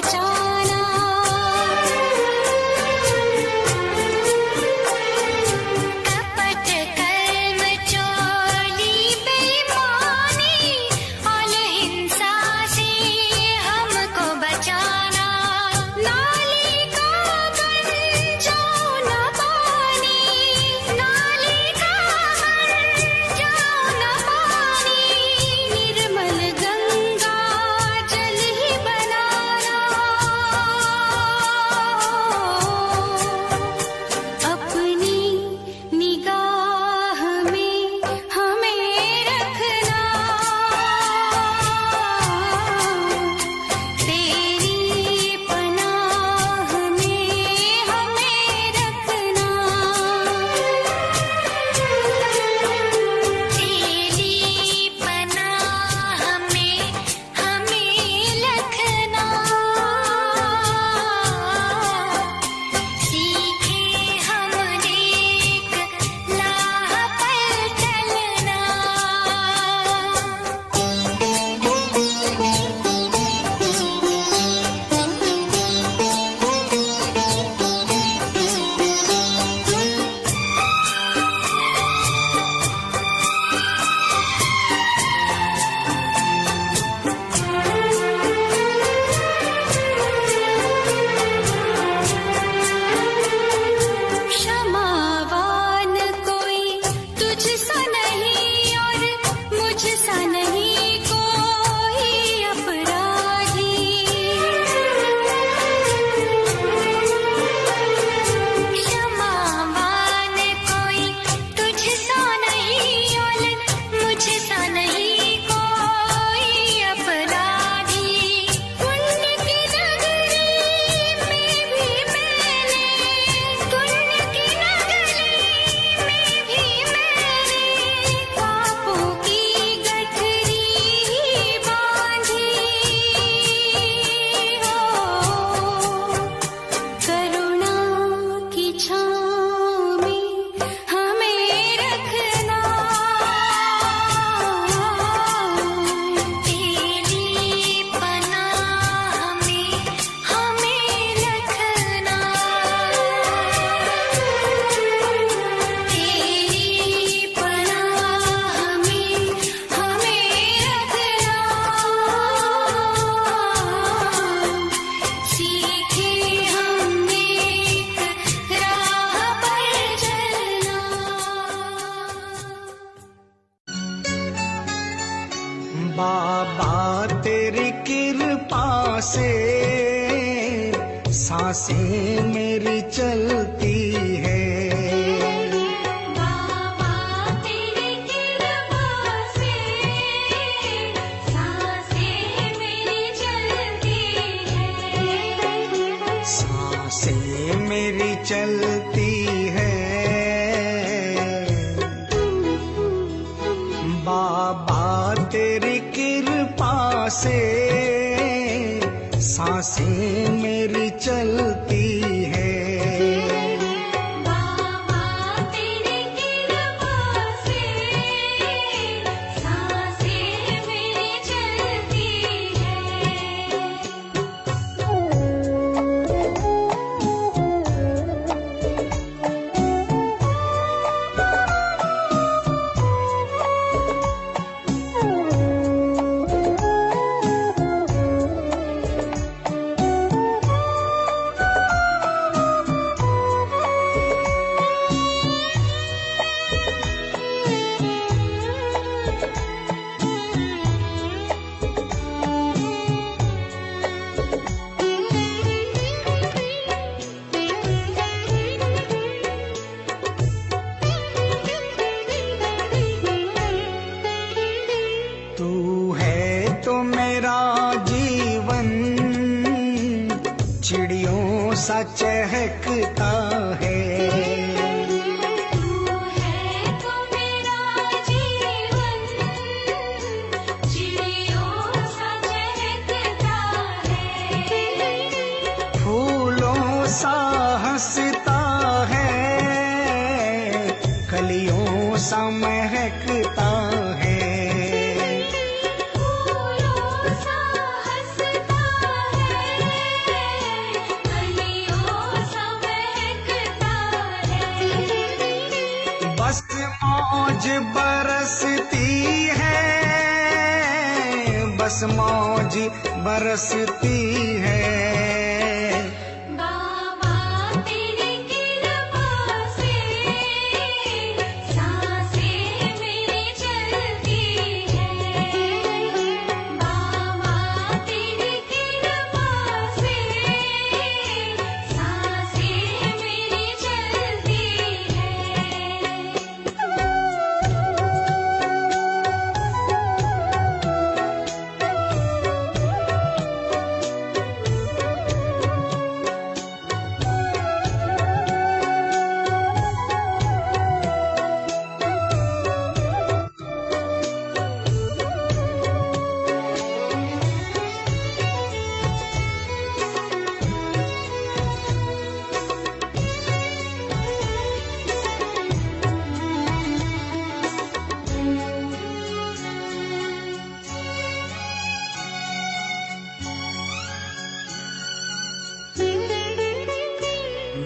बचाना। कपट कर्म चोरी बेईमानी और हिंसा से हमको बचाना। नाली का बन जाओ न पानी, नाली का बन जाओ न पानी, निर्मल गंगा जल ही बनाना। अपनी निगाह में हमें रखना, तेरी पनाह में हमें रखना। तेरी पनाह में हमें रखना। सीखे हम नेक राह पर चलना। क्षमावान कोई तुझसा नहीं और मुझसा नहीं कोई अपराधी। क्षमावान कोई तुझसा नहीं और मुझसा नहीं कोई अपराधी। पुण्य की नगरी में भी मैंने, पुण्य की नगरी में भी मैंने पापों की गठरी बांधी हो। करुणा की छाँव में हमें रखना। तेरी पनाह में हमें रखना। तेरी पनाह में हमें रखना। सीखे हम नेक राह पर चलना। बाबा तेरी कृपा से सांसें मेरी चलती है। बाबा तेरी कृपा से सांसें मेरी चलती है। सांसें मेरी चलती है। बाबा तेरी कृपा से सांसें मेरी चलती है। बाबा तेरी कृपा से सांसें मेरी चलती है। तू है तो मेरा जीवन चिड़ियों सा चहकता है। तू है तो मेरा जीवन चिड़ियों सा चहकता है। फूलों सा हंसता है, कलियों सा महकता है। फूलों सा हंसता है, मौज बरसती है। बाबा तेरी कृपा से सांसें मेरी चलती है। बाबा तेरी कृपा से सांसें मेरी चलती है।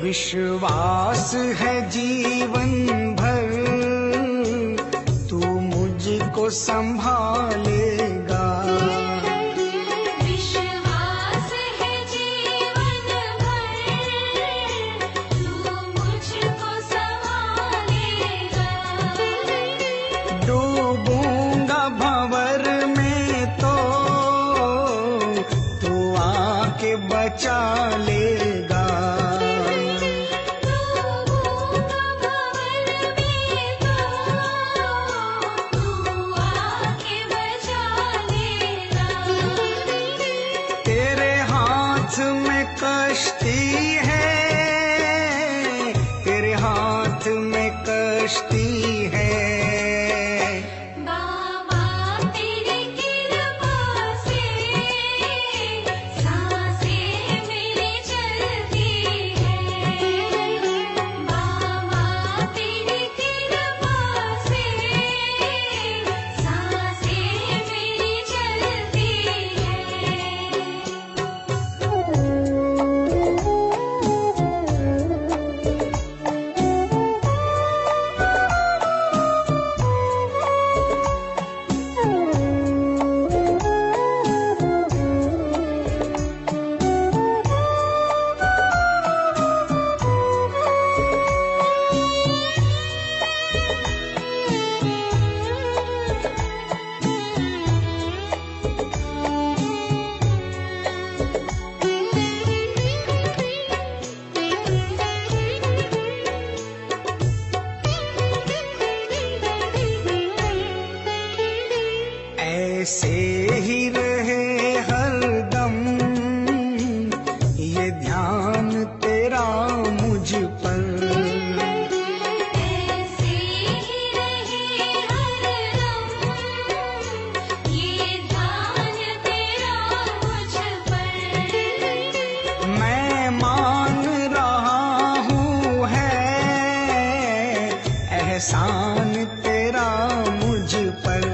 विश्वास है जीवन भर तू मुझको संभालेगा। विश्वास है जीवन भर तू मुझको संभालेगा। डूबूंगा भंवर में तो तू आके बचा लेगा। डूबूंगा भंवर में तो तू आके बचा लेगा। तेरे हाथ में कश्ती है, तेरे हाथ में कश्ती है। बाबा तेरी कृपा से सांसें मेरी चलती है। बाबा तेरी कृपा से सांसें मेरी चलती है। ऐसे ही रहे हरदम ये ध्यान तेरा मुझ पर। ऐसे ही रहे हरदम ये ध्यान तेरा मुझ पर। मैं मान रहा हूँ है एहसान तेरा मुझ पर।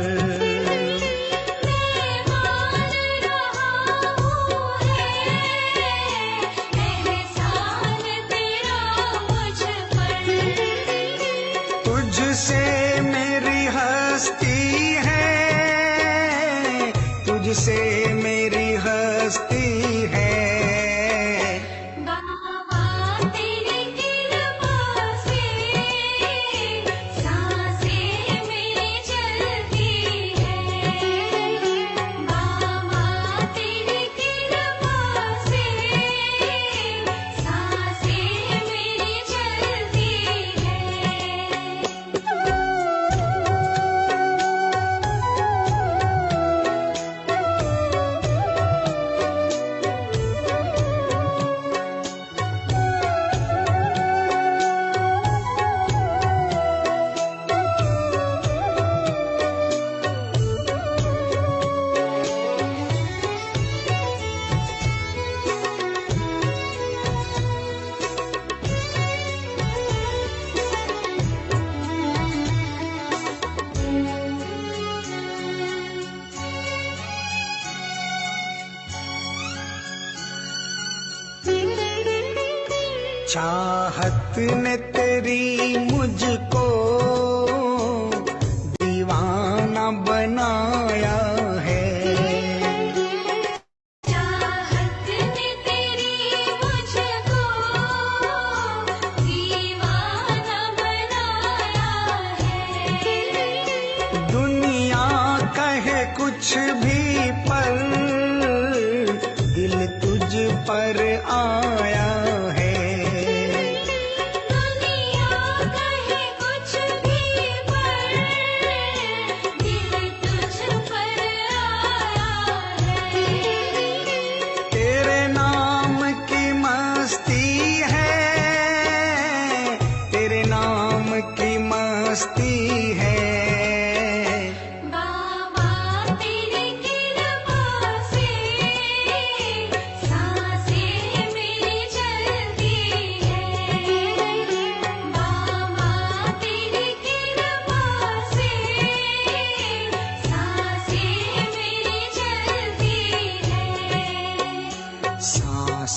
मैं मान रहा हूँ है एहसान तेरा मुझ पर। तुझसे मेरी हस्ती है, तुझसे मेरी हस्ती है। बाबा तेरी कृपा से सांसें मेरी चलती है। बाबा तेरी कृपा से सांसें मेरी चलती है। चाहत ने तेरी मुझको दीवाना बनाया है।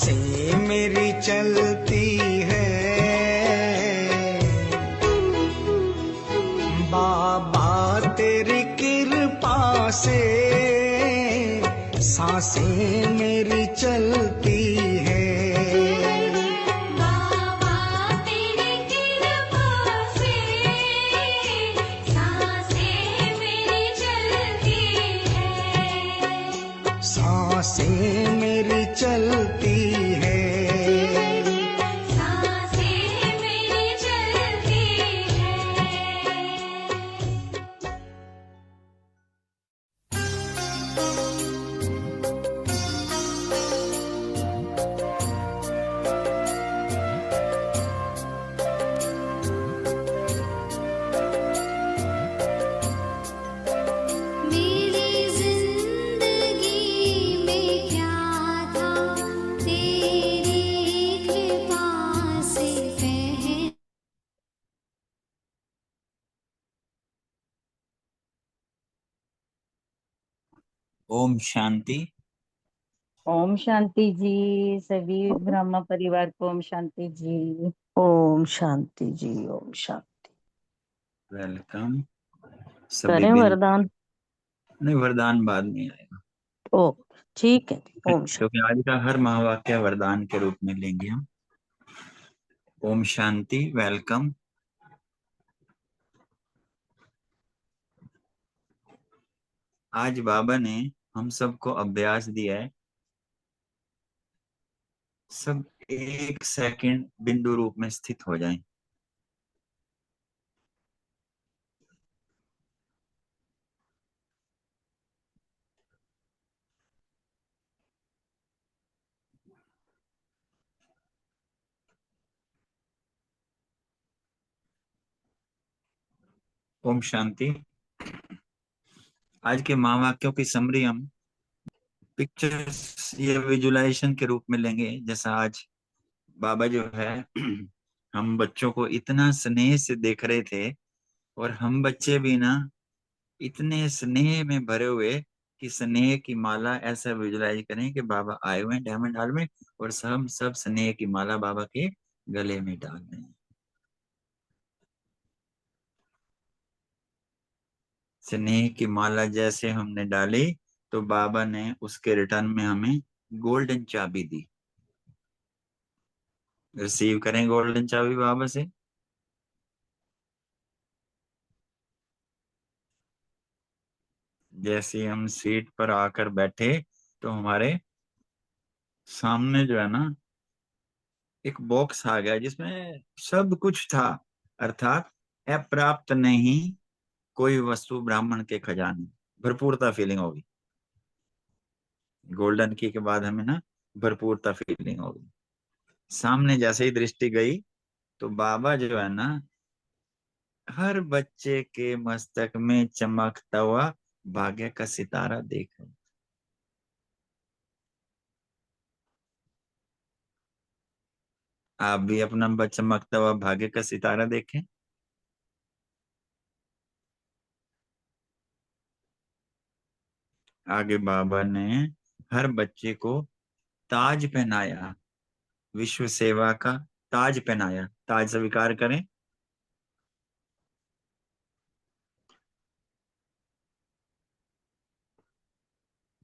सांसें मेरी चलती है। बाबा तेरी कृपा से सांसें मेरी चलती है। बाबा तेरी कृपा से सांसें मेरी चलती है। सांसें मेरी चलती है। सांसें मेरी चलती है। मेरी जिंदगी में क्या था तेरी कृपा से पहले। ओम शांति। ओम शांति जी। सभी ब्रह्म परिवार को ओम शांति जी। ओम शांति जी। ओम शांति। वेलकम सभी करें वरदान? नहीं, वरदान बाद में आएगा ओ ठीक है। ओम शांति। क्योंकि आज का हर महावाक्य वरदान के रूप में लेंगे हम। ओम शांति। वेलकम। आज बाबा ने हम सबको अभ्यास दिया है, सब 1 सेकंड बिंदु रूप में स्थित हो जाएं। ओम शांति। आज के महावाक्यों की समरी हम पिक्चर्स या विजुलाइजेशन के रूप में लेंगे। जैसा आज बाबा जो है हम बच्चों को इतना स्नेह से देख रहे थे, और हम बच्चे भी ना इतने स्नेह में भरे हुए कि स्नेह की माला ऐसा विजुलाइज करें कि बाबा आए हुए हैं डायमंड हॉल में, और सब स्नेह की माला बाबा के गले में डाल रहे हैं। स्नेह की माला जैसे हमने डाली तो बाबा ने उसके रिटर्न में हमें गोल्डन चाबी दी। रिसीव करें गोल्डन चाबी बाबा से। जैसे हम सीट पर आकर बैठे तो हमारे सामने जो है ना एक बॉक्स आ गया जिसमें सब कुछ था, अर्थात अप्राप्त नहीं कोई वस्तु ब्राह्मण के खजाने, भरपूरता फीलिंग होगी। गोल्डन की के बाद हमें ना भरपूरता फीलिंग होगी। सामने जैसे ही दृष्टि गई तो बाबा जो है ना हर बच्चे के मस्तक में चमकता हुआ भाग्य का सितारा देख रहे। आप भी अपना चमकता हुआ भाग्य का सितारा देखें। आगे बाबा ने हर बच्चे को ताज पहनाया, विश्व सेवा का ताज पहनाया। ताज स्वीकार करें।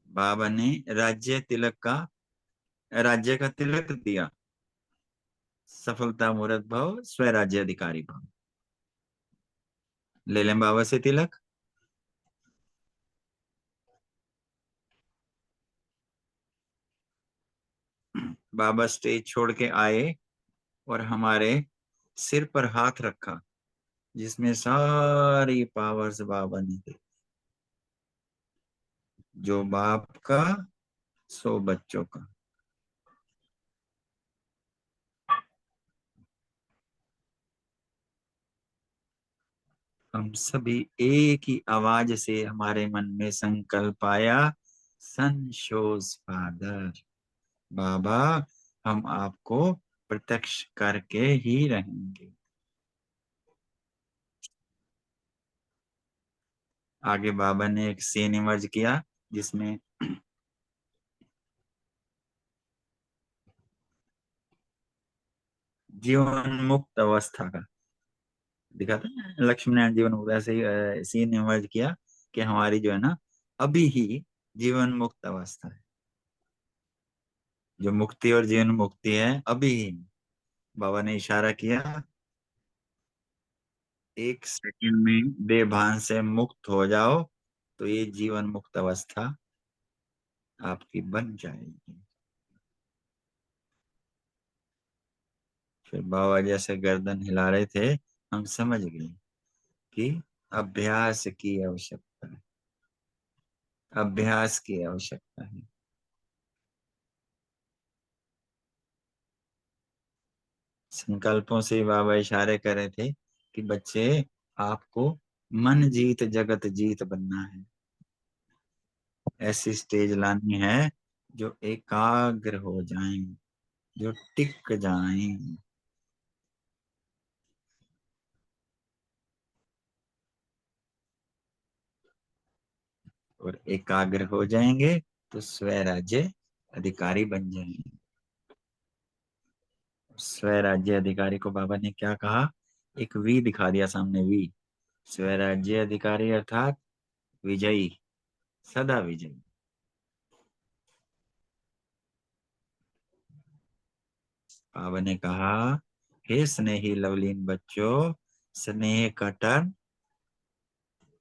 बाबा ने राज्य का तिलक दिया। सफलता मूर्त भव, स्वराज्य अधिकारी भव। ले लें बाबा से तिलक। बाबा स्टेज छोड़ के आए और हमारे सिर पर हाथ रखा, जिसमें सारी पावर्स बाबा ने दी। जो बाप का सो बच्चों का। हम सभी एक ही आवाज से हमारे मन में संकल्प आया, सन शोज फादर। बाबा हम आपको प्रत्यक्ष करके ही रहेंगे। आगे बाबा ने एक सीन इमर्ज किया जिसमें जीवन मुक्त अवस्था का दिखाता है लक्ष्मी नारायण जीवन मुक्त, ऐसे ही इसी ने वर्ज किया कि हमारी जो है ना अभी ही जीवन मुक्त अवस्था है। जो मुक्ति और जीवन मुक्ति है अभी ही। बाबा ने इशारा किया, एक सेकंड में बेभान से मुक्त हो जाओ तो ये जीवन मुक्त अवस्था आपकी बन जाएगी। फिर बाबा जैसे गर्दन हिला रहे थे, हम समझ गए कि अभ्यास की आवश्यकता है, अभ्यास की आवश्यकता है। संकल्पों से बाबा इशारे कर रहे थे कि बच्चे, आपको मन जीत जगत जीत बनना है। ऐसी स्टेज लानी है जो एकाग्र हो जाएं, जो टिक जाएं। और एकाग्र हो जाएंगे तो स्वराज्य अधिकारी बन जाएंगे। स्वराज्य अधिकारी को बाबा ने क्या कहा, एक वी दिखा दिया सामने, वी। स्वराज्य अधिकारी अर्थात विजयी, सदा विजयी। बाबा ने कहा, हे स्नेही लवलीन बच्चों, स्नेह का टर्न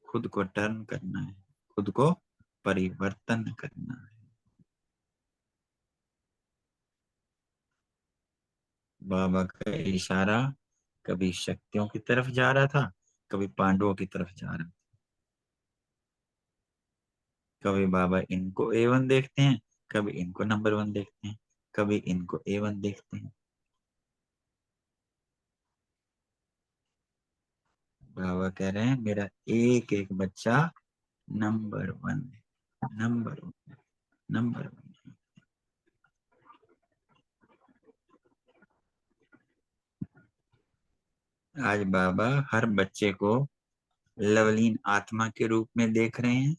खुद को टर्न करना है, खुद को परिवर्तन करना है। बाबा का इशारा कभी शक्तियों की तरफ जा रहा था, कभी पांडवों की तरफ जा रहा था। कभी बाबा इनको A1 देखते हैं, कभी इनको नंबर 1 देखते हैं, कभी इनको A1 देखते हैं। बाबा कह रहे हैं मेरा एक एक बच्चा नंबर 1 है, नंबर 1, नंबर 1। आज बाबा हर बच्चे को लवलीन आत्मा के रूप में देख रहे हैं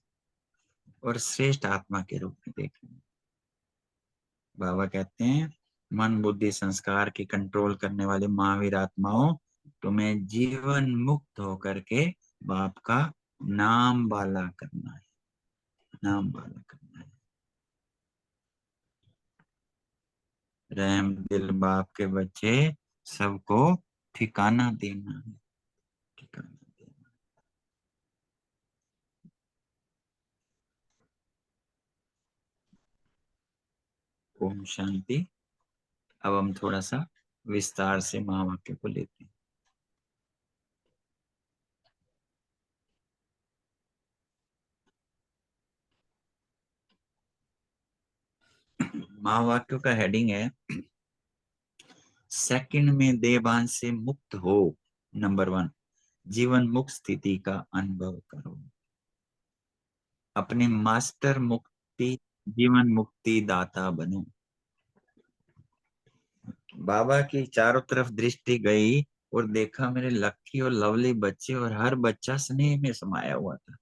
और श्रेष्ठ आत्मा के रूप में देख रहे हैं। बाबा कहते हैं, मन बुद्धि संस्कार की कंट्रोल करने वाले महावीर आत्माओं, तुम्हें जीवन मुक्त होकर के बाप का नाम वाला करना है, नाम वाला करना है। रहम दिल बाप के बच्चे, सबको ठिकाना देना है, ठिकाना देना। ओम शांति। अब हम थोड़ा सा विस्तार से महावाक्य को लेते हैं। महावाक्यों का हेडिंग है, सेकंड में देहभान से मुक्त हो। नंबर 1, जीवन मुक्त स्थिति का अनुभव करो। अपने मास्टर मुक्ति जीवन मुक्ति दाता बनो। बाबा की चारों तरफ दृष्टि गई और देखा मेरे लक्की और लवली बच्चे, और हर बच्चा स्नेह में समाया हुआ था।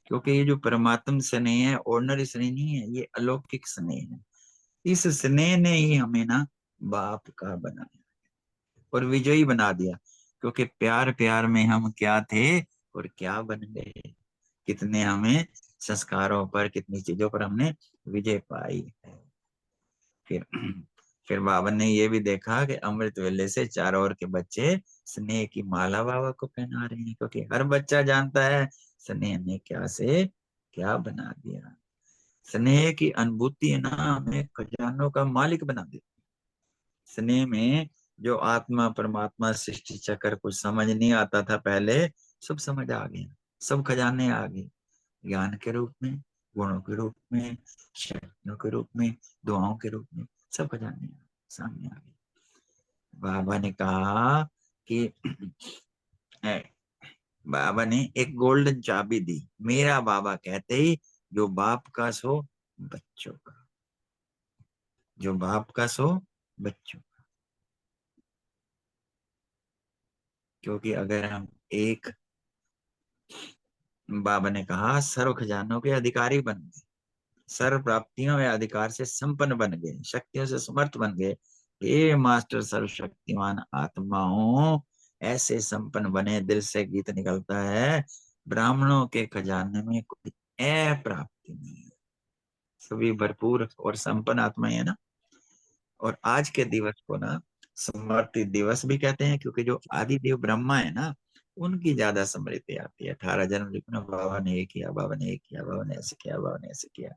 क्योंकि ये जो परमात्म स्नेह है, ऑर्डिनरी स्नेह नहीं है, ये अलौकिक स्नेह है। इस स्नेह ने ही हमें ना बाप का बनाया और विजयी बना दिया। क्योंकि प्यार प्यार में हम क्या थे और क्या बन गए। कितने हमें संस्कारों पर, कितनी चीजों पर हमने विजय पाई है। फिर फिर बाबा ने ये भी देखा कि अमृत वेले से चारों ओर के बच्चे स्नेह की माला बाबा को पहना रहे हैं। क्योंकि हर बच्चा जानता है स्नेह ने क्या से क्या बना दिया। स्नेह की अनुभूति है ना, हमें खजानों का मालिक बना देती। स्नेह में जो आत्मा परमात्मा सृष्टि चक्र कुछ समझ नहीं आता था पहले, सब समझ आ गया, सब खजाने आ गए। ज्ञान के रूप में, गुणों के रूप में, शक्तियों के रूप में, दुआओं के रूप में, सब खजाने सामने आ गए। बाबा ने कहा कि बाबा ने एक गोल्डन चाबी दी। मेरा बाबा कहते ही, जो बाप का सो बच्चों का, जो बाप का सो बच्चों का। क्योंकि अगर हम एक, बाबा ने कहा सर्व खजानों के अधिकारी बन गए, सर्व प्राप्तियों या अधिकार से संपन्न बन गए, शक्तियों से समर्थ बन गए, हे मास्टर सर्वशक्तिमान आत्माओं, ऐसे संपन्न बने। दिल से गीत निकलता है, ब्राह्मणों के खजाने में कोई अप्राप्ति नहीं है। सभी भरपूर और संपन्न आत्माएं है ना। और आज के दिवस को ना स्मृति दिवस भी कहते हैं, क्योंकि जो आदि देव ब्रह्मा है ना, उनकी ज्यादा स्मृति आती है। 18 जनवरी को ना बाबा ने ये किया, बाबा ने ये किया, बाबा ने ऐसे किया, बाबा ने ऐसे किया।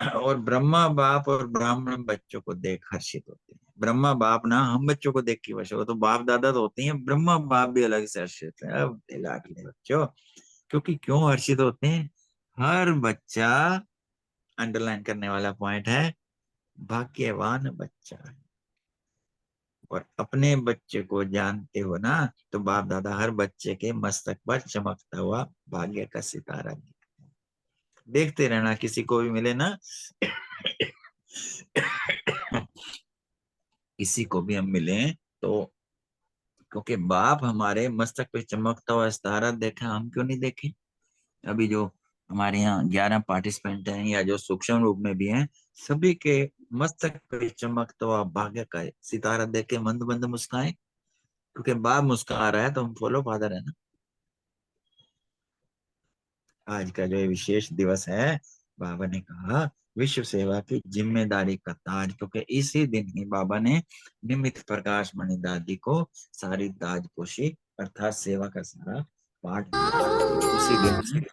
और ब्रह्मा बाप और ब्राह्मण बच्चों को देख हर्षित होते हैं। ब्रह्मा बाप ना हम बच्चों को देख के वश हो, तो बाप दादा तो होते हैं, ब्रह्मा बाप भी अलग से हर्षित है। अब लाडले बच्चों, क्योंकि क्यों हर्षित होते हैं? हर बच्चा, अंडरलाइन करने वाला पॉइंट है, भाग्यवान बच्चा है। और अपने बच्चे को जानते हो ना, तो बाप दादा हर बच्चे के मस्तक पर चमकता हुआ भाग्य का सितारा देखते रहना। किसी को भी मिले ना किसी को भी हम मिले तो, क्योंकि बाप हमारे मस्तक पे चमकता हुआ सितारा देखा, हम क्यों नहीं देखें? अभी जो हमारे यहाँ 11 पार्टिसिपेंट हैं, या जो सूक्ष्म रूप में भी हैं, सभी के मस्तक पे चमकता हुआ भाग्य का सितारा देख के मंद मंद मुस्काए, क्योंकि बाप मुस्कुरा रहा है तो हम फॉलो फादर है ना। आज का जो ये विशेष दिवस है, बाबा ने कहा विश्व सेवा की जिम्मेदारी का ताज, क्योंकि इसी दिन ही बाबा ने निमित प्रकाश मणि दादी को सारी ताजपोशी अर्थात सेवा का सारा पाठ दिया। उसी दिन से,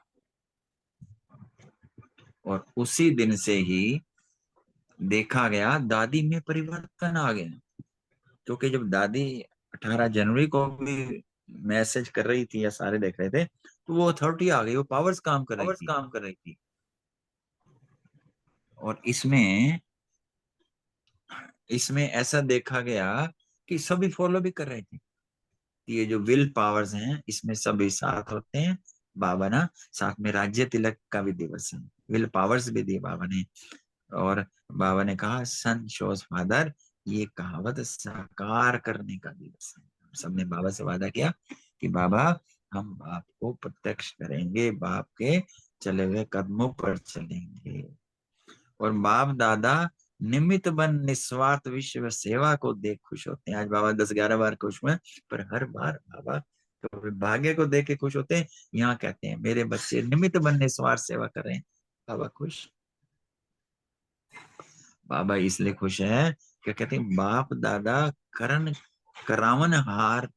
और उसी दिन से ही देखा गया दादी में परिवर्तन आ गया। क्योंकि जब दादी 18 जनवरी को भी मैसेज कर रही थी या सारे देख रहे थे, तो वो अथॉरिटी आ गई, वो पावर्स काम कर रही थी। और इसमें इसमें ऐसा देखा गया कि सभी फॉलो भी कर रहे थे। ये जो विल पावर्स हैं, इसमें सभी साथ होते हैं। बाबा ना साथ में राज्य तिलक का भी दिवस है, विल पावर्स भी दी बाबा ने। और बाबा ने कहा सन शोज फादर, ये कहावत साकार करने का दिवस है। सबने बाबा से वादा किया कि बाबा हम बाप को प्रत्यक्ष करेंगे, बाप के चले हुए कदमों पर चलेंगे। और बाप दादा निमित्त बन निस्वार्थ विश्व सेवा को देख खुश होते हैं। आज बाबा 10-11 बार खुश हुए, पर हर बार बाबा तो भाग्य को देख के खुश होते हैं। यहाँ कहते हैं मेरे बच्चे निमित्त बन निस्वार्थ सेवा कर रहे हैं, बाबा खुश। बाबा इसलिए खुश है क्या कहते हैं, बाप दादा करण करावन हार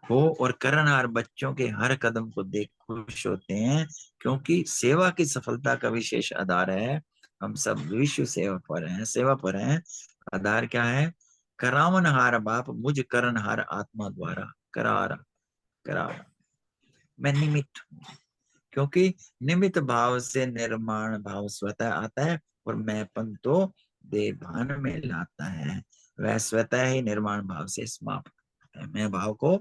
हो, और करणहार बच्चों के हर कदम को देख खुश होते हैं, क्योंकि सेवा की सफलता का विशेष आधार है। हम सब विश्व सेवा पर हैं। आधार क्या है? करावनहार बाप मुझ करणहार आत्मा द्वारा करारा करारा, मैं निमित्त हूं। क्योंकि निमित्त भाव से निर्माण भाव स्वतः आता है, और मैंपन तो देभान में लाता है। वह स्वतः ही निर्माण भाव से समाप्त होता है। मैं भाव को,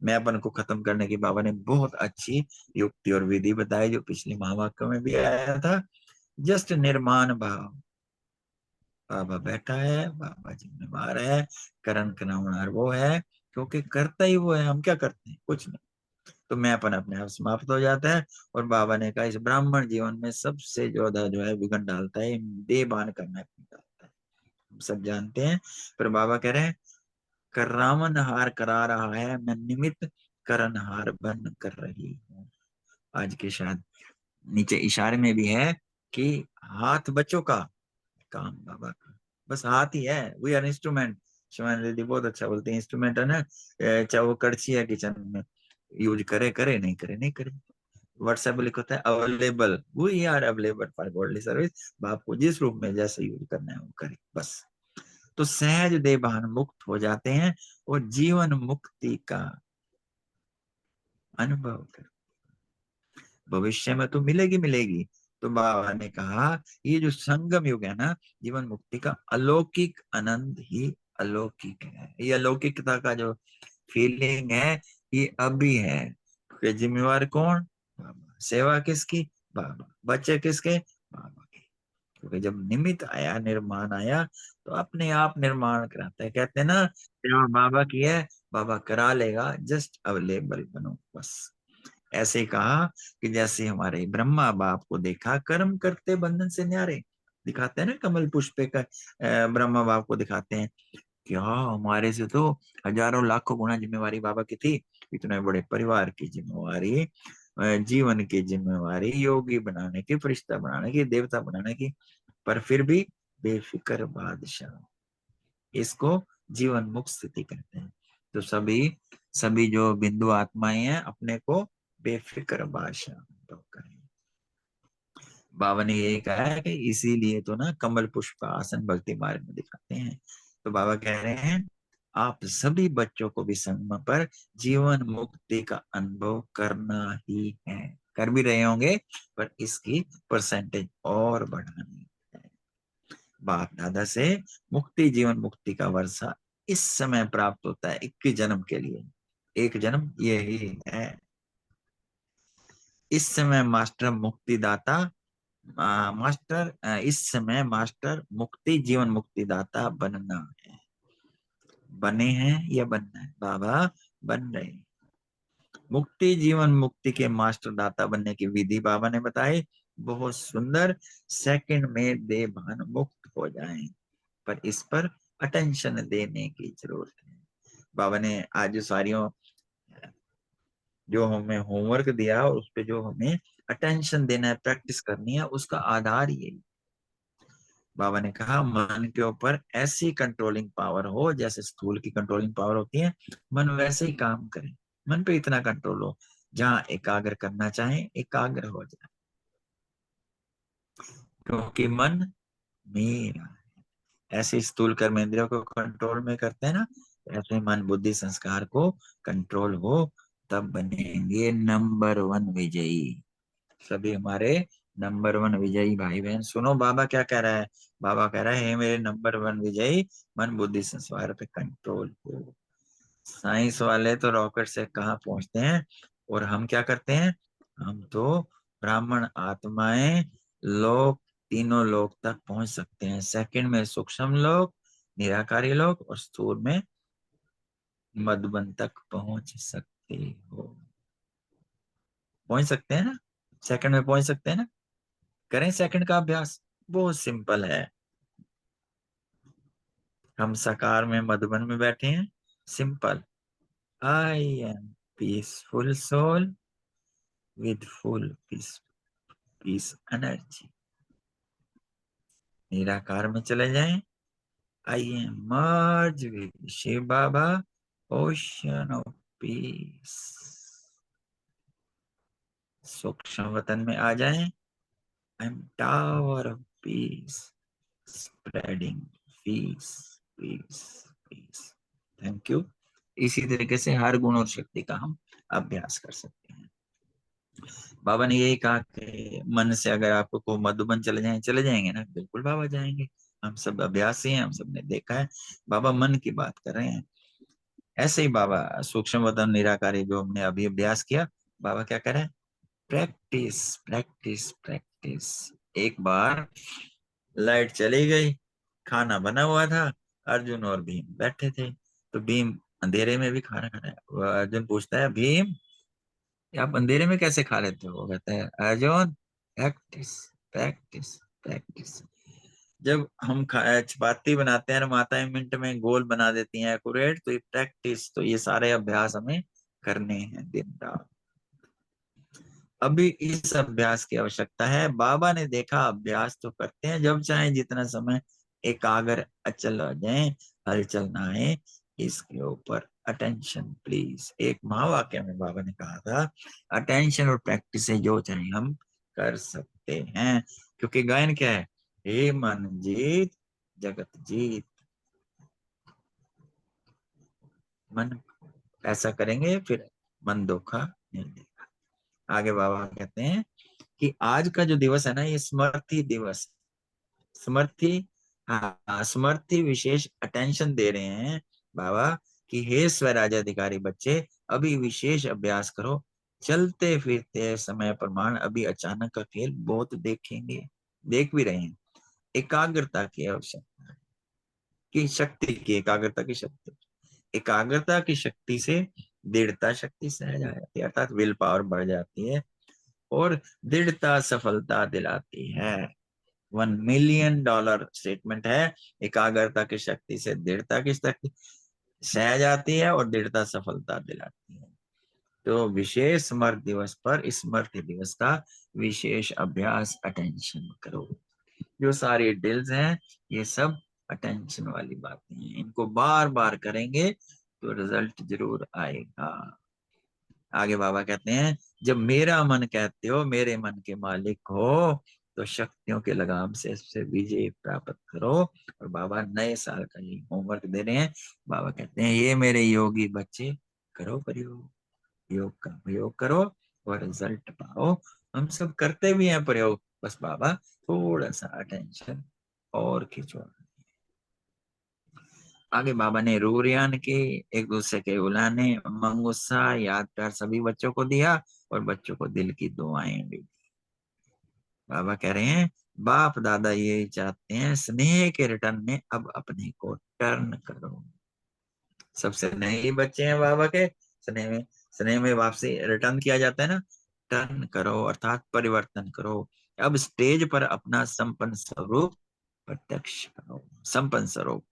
मैंपन को खत्म करने की बाबा ने बहुत अच्छी युक्ति और विधि बताई, जो पिछले महावाक्य में भी आया था। जस्ट निर्माण भाव, बाबा बैठा है, बाबा जिम्मेवार है, करण करावनार वो है, क्योंकि करता ही वो है, हम क्या करते हैं? कुछ नहीं। तो मैंपन अपने आप समाप्त हो जाता है। और बाबा ने कहा इस ब्राह्मण जीवन में सबसे ज्यादा जो है विघ्न डालता है देहभान का मैपन डालता है, हम सब जानते हैं। पर बाबा कह रहे हैं करावन हार करा रहा है, मैं निमित्त करण हार बन कर रही हूँ। आज के शायद नीचे इशारे में भी है कि हाथ बच्चों का, काम बाबा का, बस हाथ ही है। We are instrument. शिवानी दीदी बहुत अच्छा बोलते हैं, इंस्ट्रूमेंट है ना, चाहे वो कड़छी है किचन में, यूज करे करे, नहीं करे नहीं करे। व्हाट्सएप लिखा होता है available, we are available for godly service. बाप को जिस रूप में जैसे यूज करना है वो करे बस। तो सहज देवान मुक्त हो जाते हैं, और जीवन मुक्ति का अनुभव कर, भविष्य में तो मिलेगी मिलेगी। तो बाबा ने कहा ये जो संगम युग है ना, जीवन मुक्ति का अलौकिक आनंद ही अलौकिक है। ये अलौकिकता का जो फीलिंग है, ये अभी है। कि जिम्मेवार कौन? बाबा। सेवा किसकी? बाबा। बच्चे किसके? बाबा के। क्योंकि जब निमित्त आया, निर्माण आया, तो अपने आप निर्माण कराता है। कहते हैं ना सेवा बाबा की है, बाबा करा लेगा, जस्ट अवेलेबल बनो बस। ऐसे कहा कि जैसे हमारे ब्रह्मा बाप को देखा कर्म करते बंधन से न्यारे, दिखाते हैं ना, कमल पुष्प का ब्रह्मा बाबा को दिखाते हैं, क्या हमारे से तो हजारों लाखों गुना जिम्मेवारी बाबा की थी, इतने बड़े परिवार की जिम्मेवारी, जीवन की जिम्मेवारी, योगी बनाने की, फरिश्ता बनाने की, देवता बनाने की, पर फिर भी बेफिक्र बादशाह, इसको जीवन मुक्त स्थिति कहते हैं। तो सभी सभी जो बिंदु आत्माएं हैं अपने को बेफिक्र बादशाह अनुभव करें। बाबा ने यही कहा है कि इसीलिए तो ना कमल पुष्प आसन भक्ति मार्ग में दिखाते हैं। तो बाबा कह रहे हैं आप सभी बच्चों को भी संगम पर जीवन मुक्ति का अनुभव करना ही है, कर भी रहे होंगे, पर इसकी परसेंटेज और बढ़ानी है। बाप दादा से मुक्ति जीवन मुक्ति का वर्षा इस समय प्राप्त होता है 21 जन्म के लिए, एक जन्म यही है। इस समय मास्टर मुक्तिदाता इस समय मास्टर मुक्ति जीवन मुक्तिदाता बनना है। बने हैं या बनना है? बाबा बन रहे हैं। मुक्ति जीवन मुक्ति के मास्टर दाता बनने की विधि बाबा ने बताई, बहुत सुंदर, सेकंड में दे भान मुक्त हो जाएं, पर इस पर अटेंशन देने की जरूरत है। बाबा ने आज जो सारियों जो हमें होमवर्क दिया और उस पे जो हमें अटेंशन देना है, प्रैक्टिस करनी है, उसका आधार यही। बाबा ने कहा मन के ऊपर ऐसी कंट्रोलिंग पावर हो जैसे स्थूल की कंट्रोलिंग पावर होती है, मन वैसे ही काम करे। मन पे इतना कंट्रोल हो, जहां एकाग्र करना चाहे एकाग्र हो जाए, क्योंकि मन मेरा है। ऐसे स्थूल कर्म इंद्रियों को कंट्रोल में करते हैं ना, ऐसे मन बुद्धि संस्कार को कंट्रोल हो, तब बनेंगे नंबर 1 विजयी। सभी हमारे नंबर 1 विजयी भाई बहन सुनो बाबा क्या कह रहा है। बाबा कह रहा है हे मेरे नंबर 1 विजयी, मन बुद्धि संस्कार पे कंट्रोल हो। साइंस वाले तो रॉकेट से कहाँ पहुंचते हैं, और हम क्या करते हैं, हम तो ब्राह्मण आत्माएं लोग तीनों लोग तक पहुंच सकते हैं। सेकंड में सूक्ष्म लोग, निराकारी लोग, और स्थूल में मधुबन तक पहुंच सकते हो। पहुंच सकते हैं ना, सेकंड में पहुंच सकते हैं ना। करें सेकंड का अभ्यास, बहुत सिंपल है। हम साकार में मधुबन में बैठे हैं, simple, I am peaceful soul with full peace energy. निराकार में चले जाएं, I am merge with Shiv Baba ocean of peace. सूक्ष्म वतन में आ जाएं, I am tower of peace spreading peace peace peace. Thank you. इसी तरीके से हर गुण और शक्ति का हम अभ्यास कर सकते हैं। बाबा ने यही कहा कि मन से अगर आपको को मधुबन चले जाएंगे ना, बिल्कुल बाबा जाएंगे। हम सब अभ्यासी हैं, हम सब ने देखा है। बाबा मन की बात कर रहे हैं। ऐसे ही बाबा सूक्ष्म वतन निराकारी जो हमने अभी अभ्यास किया, बाबा क्या कह रहे हैं, प्रैक्टिस प्रैक्टिस प्रैक्टिस। एक बार लाइट चली गई, खाना बना हुआ था, अर्जुन और भीम बैठे थे। तो भीम अंधेरे में भी खाना खा रहा है। अर्जुन पूछता है भीम ये आप अंधेरे में कैसे खा लेते हो? वो कहता है अर्जुन प्रैक्टिस प्रैक्टिस प्रैक्टिस। जब हम चपाती बनाते हैं और माताएं मिनट में गोल बना देती हैं एक्यूरेट, तो ये प्रैक्टिस, तो ये सारे अभ्यास हमें करने हैं दिन रात। अभी इस अभ्यास की आवश्यकता है। बाबा ने देखा अभ्यास तो करते हैं, जब चाहे जितना समय एकाग्र अचल हो जाए, हलचल ना आए, इसके ऊपर अटेंशन प्लीज। एक महावाक्य में बाबा ने कहा था अटेंशन और प्रैक्टिस से जो चाहे हम कर सकते हैं। क्योंकि गायन क्या है, हे मन जीत जगत जीत। मन ऐसा करेंगे फिर मन धोखा नहीं देगा। आगे बाबा कहते हैं कि आज का जो दिवस है ना, ये स्मृति दिवस, स्मृति, हाँ स्मृति विशेष अटेंशन दे रहे हैं बाबा कि हे स्वराज्याधिकारी बच्चे, अभी विशेष अभ्यास करो। चलते फिरते समय प्रमाण अभी अचानक का खेल बहुत देखेंगे, देख भी रहे हैं। एकाग्रता की आवश्यकता है, की शक्ति की, एकाग्रता की शक्ति, एकाग्रता की शक्ति से दृढ़ता शक्ति सहज आ जाती है, अर्थात विल पावर बढ़ जाती है, और दृढ़ता सफलता दिलाती है। $1 मिलियन स्टेटमेंट है। एकाग्रता की शक्ति से दृढ़ता की शक्ति सह जाती है और दृढ़ता सफलता दिलाती है। तो विशेष स्मृति दिवस पर स्मृति दिवस का विशेष अभ्यास अटेंशन करो। जो सारी ड्रिल्स हैं ये सब अटेंशन वाली बातें हैं, इनको बार बार करेंगे तो रिजल्ट जरूर आएगा। आगे बाबा कहते हैं, जब मेरा मन कहते हो, मेरे मन के मालिक हो, तो शक्तियों के लगाम से इससे विजय प्राप्त करो। और बाबा नए साल का ये होमवर्क दे रहे हैं। बाबा कहते हैं, ये मेरे योगी बच्चे करो प्रयोग, योग का प्रयोग करो और रिजल्ट पाओ। हम सब करते भी हैं प्रयोग, बस बाबा थोड़ा सा अटेंशन और खिंचवा। आगे बाबा ने रूरियान की, एक दूसरे के बुलाने, उमंग, उत्साह, याद, प्यार सभी बच्चों को दिया और बच्चों को दिल की दुआएं भी। बाबा कह रहे हैं, बाप दादा ये चाहते हैं, स्नेह के रिटर्न में अब अपने को टर्न करो। सबसे नए बच्चे हैं बाबा के, स्नेह में वापसी रिटर्न किया जाता है ना। टर्न करो अर्थात परिवर्तन करो। अब स्टेज पर अपना संपन्न स्वरूप प्रत्यक्ष करो। संपन्न स्वरूप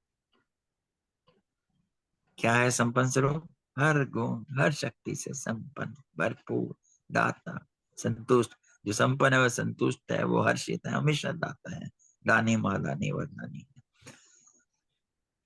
क्या है? संपन्न स्वरूप हर गुण हर शक्ति से संपन्न, भरपूर, दाता, संतुष्ट। जो संपन्न है वह संतुष्ट है, वो हर्षित है, हमेशा दाता है, दानी मादानी वरदानी।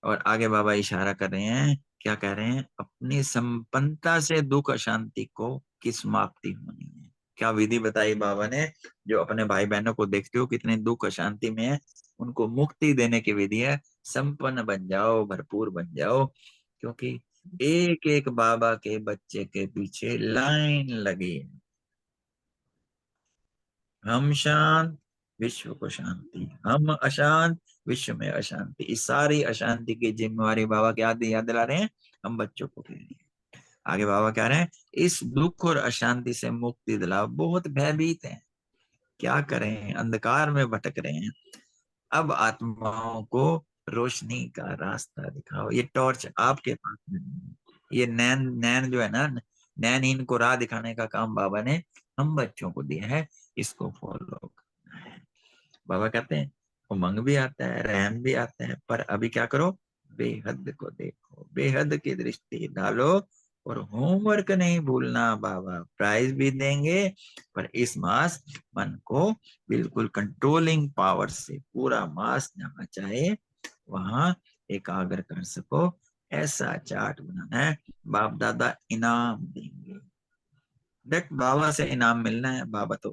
और आगे बाबा इशारा कर रहे हैं, क्या कह रहे हैं? अपनी संपन्नता से दुख अशांति को की समाप्ति होनी है। क्या विधि बताई बाबा ने? जो अपने भाई बहनों को देखते हो कितने दुख अशांति में है, उनको मुक्ति देने की विधि है। संपन्न बन जाओ, भरपूर बन जाओ, क्योंकि एक एक बाबा के बच्चे के पीछे लाइन लगी है। हम शांत, विश्व को शांति, हम अशांत, विश्व में अशांति। इस सारी अशांति की जिम्मेवारी बाबा क्या याद दिला रहे हैं? हम बच्चों को कह रहे हैं। आगे बाबा कह रहे हैं, इस दुख और अशांति से मुक्ति दिलाओ। बहुत भयभीत हैं, क्या करें, अंधकार में भटक रहे हैं। अब आत्माओं को रोशनी का रास्ता दिखाओ। ये टॉर्च आपके पास में, ये नैन नैन जो है ना, नैनहीन को राह दिखाने का काम बाबा ने हम बच्चों को दिया है। इसको फॉलो करना है। बाबा कहते हैं, उमंग भी आता है, रहम भी आता है, पर अभी क्या करो? बेहद को देखो, बेहद की दृष्टि डालो। और होमवर्क नहीं भूलना, बाबा प्राइज भी देंगे, पर इस मास मन को बिल्कुल कंट्रोलिंग पावर से पूरा मास जहाँ चाहे वहां एकाग्र कर सको, ऐसा चार्ट बनाना है। बाप दादा इनाम देंगे, देख बाबा से इनाम मिलना है। बाबा तो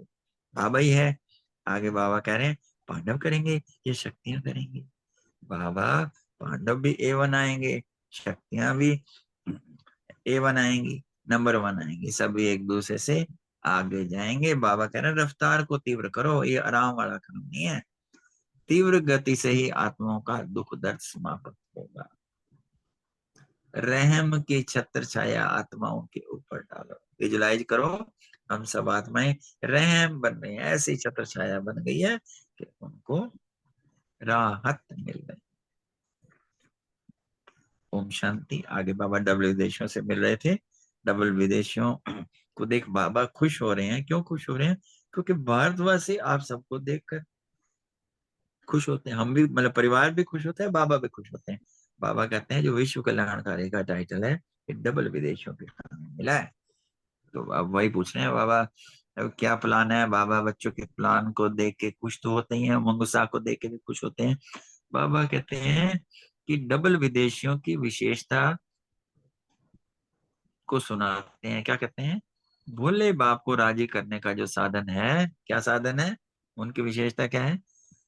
बाबा ही है। आगे बाबा कह रहे हैं, पांडव करेंगे, ये शक्तियां करेंगे। बाबा पांडव भी A1 आएंगे, शक्तियां भी A1 आएंगी, नंबर 1 आएंगी, सभी एक दूसरे से आगे जाएंगे। बाबा कह रहे हैं, रफ्तार को तीव्र करो, ये आराम वाला काम नहीं है। तीव्र गति से ही आत्माओं का दुख दर्द समाप्त होगा। रहम की छत्र छाया आत्माओं के ऊपर डालो, विजुलाइज करो। हम सब आत्माएं रहम बन रही है, ऐसी छत्र छाया बन गई है कि उनको राहत मिल गई। ओम शांति। आगे बाबा डबल विदेशियों से मिल रहे थे। डबल विदेशियों को देख बाबा खुश हो रहे हैं। क्यों खुश हो रहे हैं? क्योंकि भारतवासी आप सबको देखकर खुश होते हैं। हम भी, मतलब परिवार भी खुश होता है, बाबा भी खुश होते हैं। बाबा कहते हैं, जो विश्व कल्याणकारी का टाइटल है, ये डबल विदेशियों के कारण मिला है। तो अब वही पूछ रहे हैं बाबा, अब क्या प्लान है? बाबा बच्चों के प्लान को देख के खुश तो होते ही हैं, मंगुसा को देख के भी खुश होते हैं। बाबा कहते हैं कि डबल विदेशियों की विशेषता को सुनाते हैं। क्या कहते हैं? भोले बाप को राजी करने का जो साधन है, क्या साधन है? उनकी विशेषता क्या है?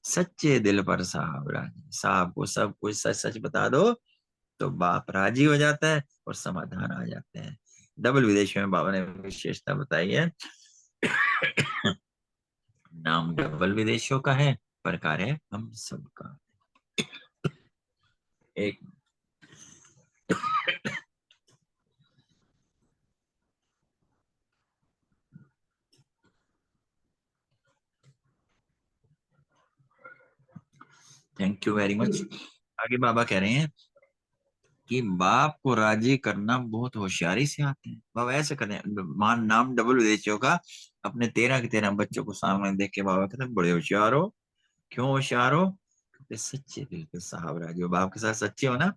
सच्चे दिल पर साहब राजी। साहब को सब कुछ सच सच बता दो तो बाप राजी हो जाता है और समाधान आ जाते हैं। डबल विदेशियों में बाबा ने विशेषता बताई है। नाम डबल विदेशियों का है, पर कार्य हम सबका। एक थैंक यू वेरी मच। आगे बाबा कह रहे हैं कि बाप को राजी करना बहुत होशियारी से आते हैं। बाबा ऐसे कर रहे हैं, मान नाम डबल विदेशियों का, अपने 13 के 13 बच्चों को सामने देख के बाबा कहते हैं, बड़े होशियार हो, क्यों होशियार हो? क्योंकि सच्चे दिल के साहब राजो, बाप के साथ सच्चे हो ना।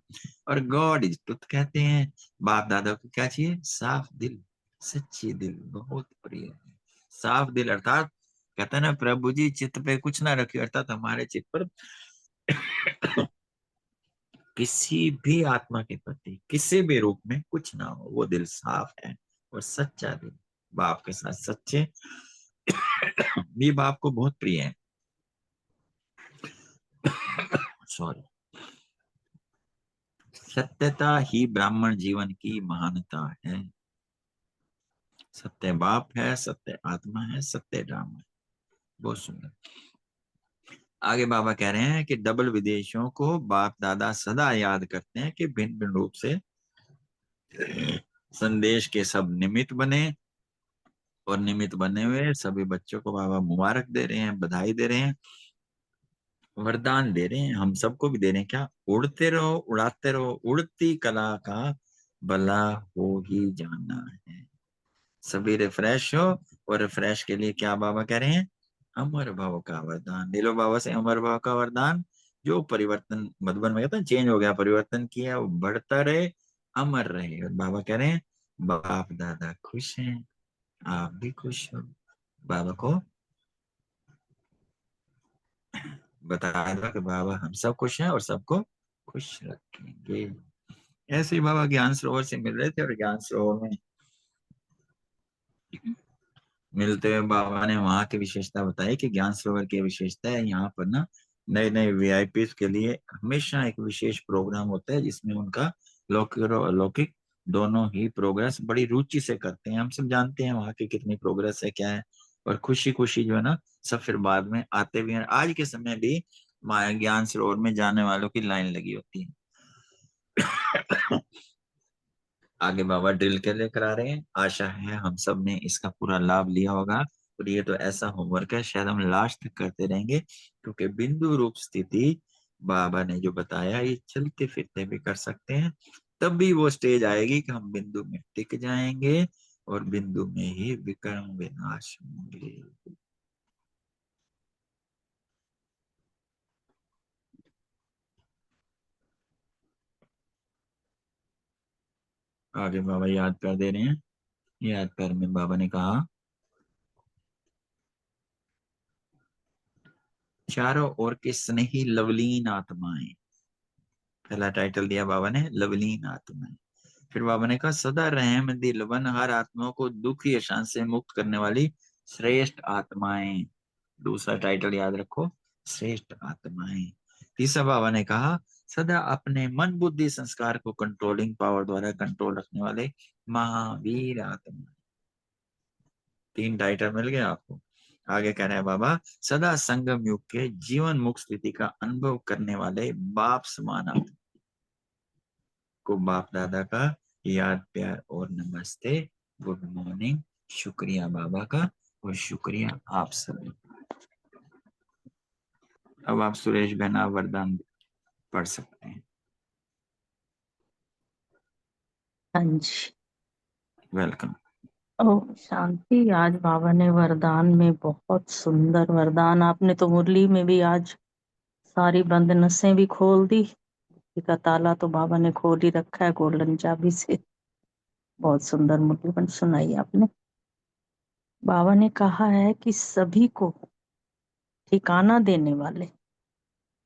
और गॉड इज ट्रुथ कहते हैं, बाप दादा को क्या चाहिए? साफ दिल, सच्चे दिल, बहुत प्रिय है। साफ दिल अर्थात कहता है ना, प्रभु जी चित्त पे कुछ ना रखिए, अर्थात हमारे चित्त पर किसी भी आत्मा के प्रति किसी भी रूप में कुछ ना हो, वो दिल साफ है और सच्चा दिल, बाप के साथ सच्चे। ये बाप को बहुत प्रिय है। सॉरी। सत्यता ही ब्राह्मण जीवन की महानता है। सत्य बाप है, सत्य आत्मा है, सत्य राम है। बहुत सुंदर। आगे बाबा कह रहे हैं कि डबल विदेशियों को बाप दादा सदा याद करते हैं कि भिन्न भिन्न रूप से संदेश के सब निमित्त बने, और निमित्त बने हुए सभी बच्चों को बाबा मुबारक दे रहे हैं, बधाई दे रहे हैं, वरदान दे रहे हैं, हम सबको भी दे रहे हैं। क्या? उड़ते रहो, उड़ाते रहो, उड़ती कला का भला हो ही जाना है। सभी रिफ्रेश हो, और रिफ्रेश के लिए क्या बाबा कह रहे हैं? अमर भाव का वरदान ले लो बाबा से, अमर भाव का वरदान। जो परिवर्तन मधुबन में कहता है चेंज हो गया, परिवर्तन किया, वो बढ़ता रहे, अमर रहे। और बाबा कह रहे हैं बाप दादा खुश हैं, आप भी खुश हो। बाबा को बताया था कि बाबा हम सब खुश हैं और सबको खुश रखेंगे। ऐसे ही बाबा ज्ञान सरोवर से मिल रहे थे, और ज्ञान सरोवर में मिलते हुए बाबा ने वहां की विशेषता बताई कि ज्ञान सरोवर की विशेषता है, यहाँ पर ना नए नए वीआईपी के लिए हमेशा एक विशेष प्रोग्राम होता है, जिसमें उनका लौकिक और अलौकिक दोनों ही प्रोग्रेस बड़ी रुचि से करते हैं। हम सब जानते हैं वहां की कितनी प्रोग्रेस है, क्या है, और खुशी खुशी जो है ना सब फिर बाद में आते भी हैं। आज के समय भी माया ज्ञान सरोवर में जाने वालों की लाइन लगी होती है। आगे बाबा ड्रिल के लेकर आ रहे हैं, आशा है हम सब ने इसका पूरा लाभ लिया होगा। और ये तो ऐसा होमवर्क है, शायद हम लास्ट तक करते रहेंगे, क्योंकि बिंदु रूप स्थिति बाबा ने जो बताया ये चलते फिरते भी कर सकते हैं। तब भी वो स्टेज आएगी कि हम बिंदु में टिक जाएंगे, और बिंदु में ही विक्रम विनाश होंगे। आगे बाबा याद कर दे रहे हैं, याद कर में बाबा ने कहा, चारों ओर के स्नेही लवलीन आत्माएं। पहला टाइटल दिया बाबा ने, लवलीन आत्माएं। फिर बाबा ने कहा सदा रहम दिलवन, हर आत्मा को दुख या शांति से मुक्त करने वाली श्रेष्ठ आत्माएं। दूसरा टाइटल याद रखो, श्रेष्ठ आत्माएं। तीसरा बाबा ने कहा सदा अपने मन बुद्धि संस्कार को कंट्रोलिंग पावर द्वारा कंट्रोल रखने वाले महावीर आत्मा। तीन टाइटल मिल गए आपको। आगे कह रहे हैं बाबा सदा संगम युग के जीवन मुक्त स्थिति का अनुभव करने वाले बाप समान आत्मा को बाप दादा का याद प्यार और नमस्ते, गुड मॉर्निंग, शुक्रिया बाबा का, और शुक्रिया आप सभी। अब आप सुरेश बहना वरदान पढ़ सकते हैं। हाँ जी। वेलकम। ओम शांति। आज बाबा ने वरदान में बहुत सुंदर वरदान, आपने तो मुरली में भी आज सारी बंद नसें भी खोल दी, का ताला तो बाबा ने खोल ही रखा है गोल्डन चाबी से। बहुत सुंदर मुरली सुनाई आपने। बाबा ने कहा है कि सभी को ठिकाना देने वाले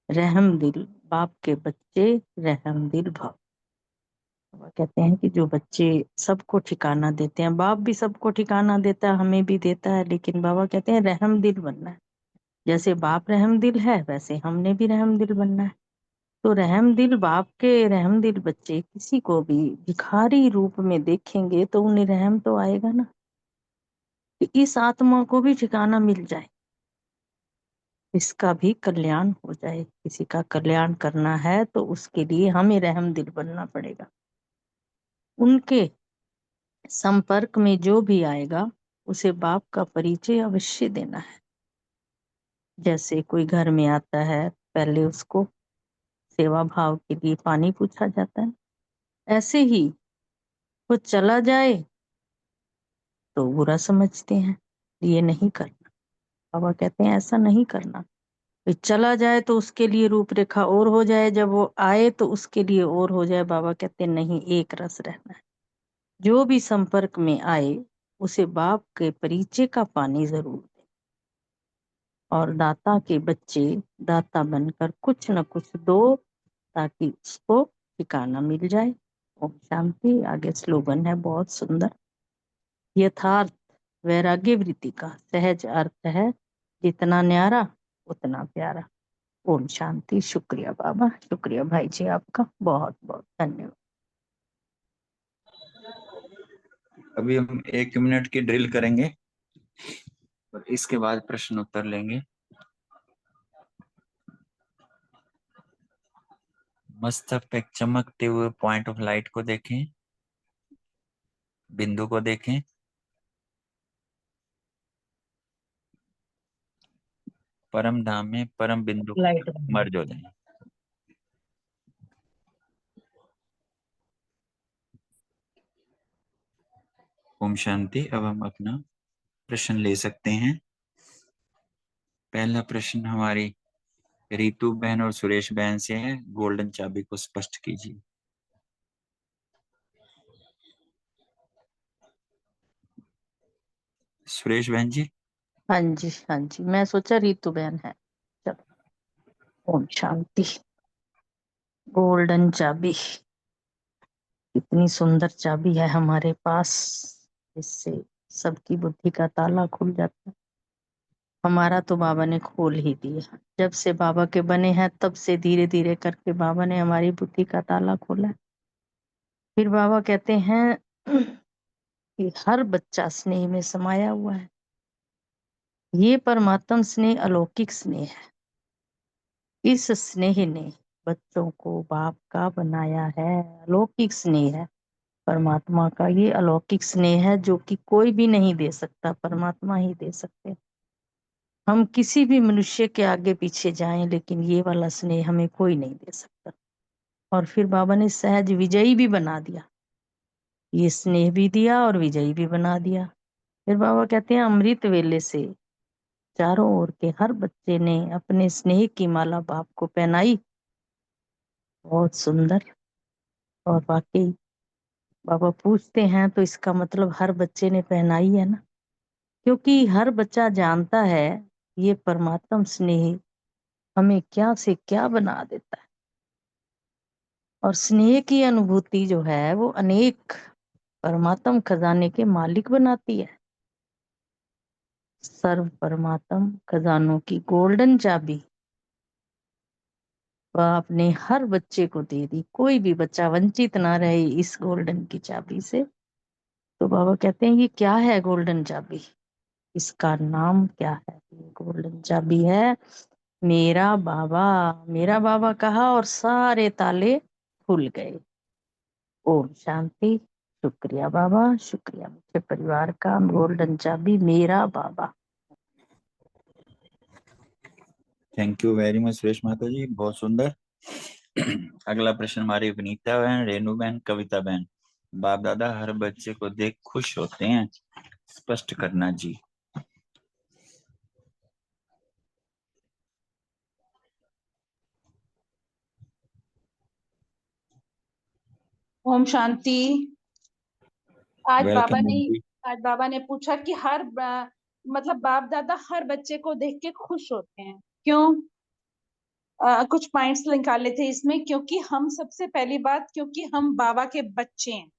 रहम दिल बाप के बच्चे, रहम दिल भाव। बाबा कहते हैं कि जो बच्चे सबको ठिकाना देते हैं, बाप भी सबको ठिकाना देता है, हमें भी देता है, लेकिन बाबा कहते हैं रहम दिल बनना है। जैसे बाप रहम दिल है, वैसे हमने भी रहम दिल बनना है। तो रहम दिल बाप के रहम दिल बच्चे किसी को भी भिखारी रूप में देखेंगे तो उन्हें रहम तो आएगा ना, कि इस आत्मा को भी ठिकाना मिल जाए, इसका भी कल्याण हो जाए। किसी का कल्याण करना है तो उसके लिए हमें रहम दिल बनना पड़ेगा। उनके संपर्क में जो भी आएगा उसे बाप का परिचय अवश्य देना है। जैसे कोई घर में आता है, पहले उसको सेवा भाव के लिए पानी पूछा जाता है, ऐसे ही वो चला जाए तो बुरा समझते हैं, ये नहीं करना। बाबा कहते हैं ऐसा नहीं करना, फिर चला जाए तो उसके लिए रूपरेखा और हो जाए, जब वो आए तो उसके लिए और हो जाए। बाबा कहते नहीं, एक रस रहना है। जो भी संपर्क में आए उसे बाप के परिचय का पानी जरूर दे, और दाता के बच्चे दाता बनकर कुछ न कुछ दो, ताकि उसको ठिकाना मिल जाए। ओम शांति। आगे स्लोगन है बहुत सुंदर। यथार्थ वैराग्य वृत्ति का सहज अर्थ है, जितना न्यारा उतना प्यारा। ओम शांति। शुक्रिया बाबा, शुक्रिया भाई जी, आपका बहुत बहुत धन्यवाद। अभी हम 1 मिनट की ड्रिल करेंगे और इसके बाद प्रश्न उत्तर लेंगे। मस्तक पे चमकते हुए पॉइंट ऑफ लाइट को देखें, बिंदु को देखें। परम धाम में परम बिंदु लाइट मर्ज हो जाए। ओम शांति। अब हम अपना प्रश्न ले सकते हैं। पहला प्रश्न हमारी रितु बहन और सुरेश बहन से है। गोल्डन चाबी को स्पष्ट कीजिए। सुरेश बहन जी। हाँ जी, हाँ जी, मैं सोचा रितु बहन है। चलो, ओम शांति। गोल्डन चाबी, इतनी सुंदर चाबी है हमारे पास, इससे सबकी बुद्धि का ताला खुल जाता है। हमारा तो बाबा ने खोल ही दिया। जब से बाबा के बने हैं तब से धीरे धीरे करके बाबा ने हमारी बुद्धि का ताला खोला है। फिर बाबा कहते हैं कि हर बच्चा स्नेह में समाया हुआ है। ये परमात्म स्नेह अलौकिक स्नेह है। इस स्नेह ने बच्चों को बाप का बनाया है। अलौकिक स्नेह है परमात्मा का। ये अलौकिक स्नेह है जो कि कोई भी नहीं दे सकता, परमात्मा ही दे सकते हैं। हम किसी भी मनुष्य के आगे पीछे जाएं, लेकिन ये वाला स्नेह हमें कोई नहीं दे सकता। और फिर बाबा ने सहज विजयी भी बना दिया। ये स्नेह भी दिया और विजयी भी बना दिया। फिर बाबा कहते हैं अमृत वेले से चारों ओर के हर बच्चे ने अपने स्नेह की माला बाप को पहनाई। बहुत सुंदर। और वाकई बाबा पूछते हैं तो इसका मतलब हर बच्चे ने पहनाई है ना, क्योंकि हर बच्चा जानता है ये परमात्म स्नेह हमें क्या से क्या बना देता है। और स्नेह की अनुभूति जो है वो अनेक परमात्म खजाने के मालिक बनाती है। सर्व परमात्म खजानों की गोल्डन चाबी वह आपने हर बच्चे को दे दी। कोई भी बच्चा वंचित ना रहे इस गोल्डन की चाबी से। तो बाबा कहते हैं ये क्या है गोल्डन चाबी, इसका नाम क्या है। ये गोल्डन चाबी है मेरा बाबा। मेरा बाबा कहा और सारे ताले खुल गए। ओम शांति। शुक्रिया बाबा, शुक्रिया मुझे परिवार का। गोल्डन चाबी मेरा बाबा। Thank you very much Suresh Mata ji, बहुत सुंदर। अगला प्रश्न हमारी विनीता बहन, रेणु बहन, कविता बहन। बाप दादा हर बच्चे को देख खुश होते हैं, स्पष्ट करना जी। ओम शांति। आज बाबा वेलकम ने जी। आज बाबा ने पूछा कि मतलब बाप दादा हर बच्चे को देख के खुश होते हैं क्यों। कुछ पॉइंट्स निकाले थे इसमें, क्योंकि हम सबसे पहली बात, क्योंकि हम बाबा के बच्चे हैं।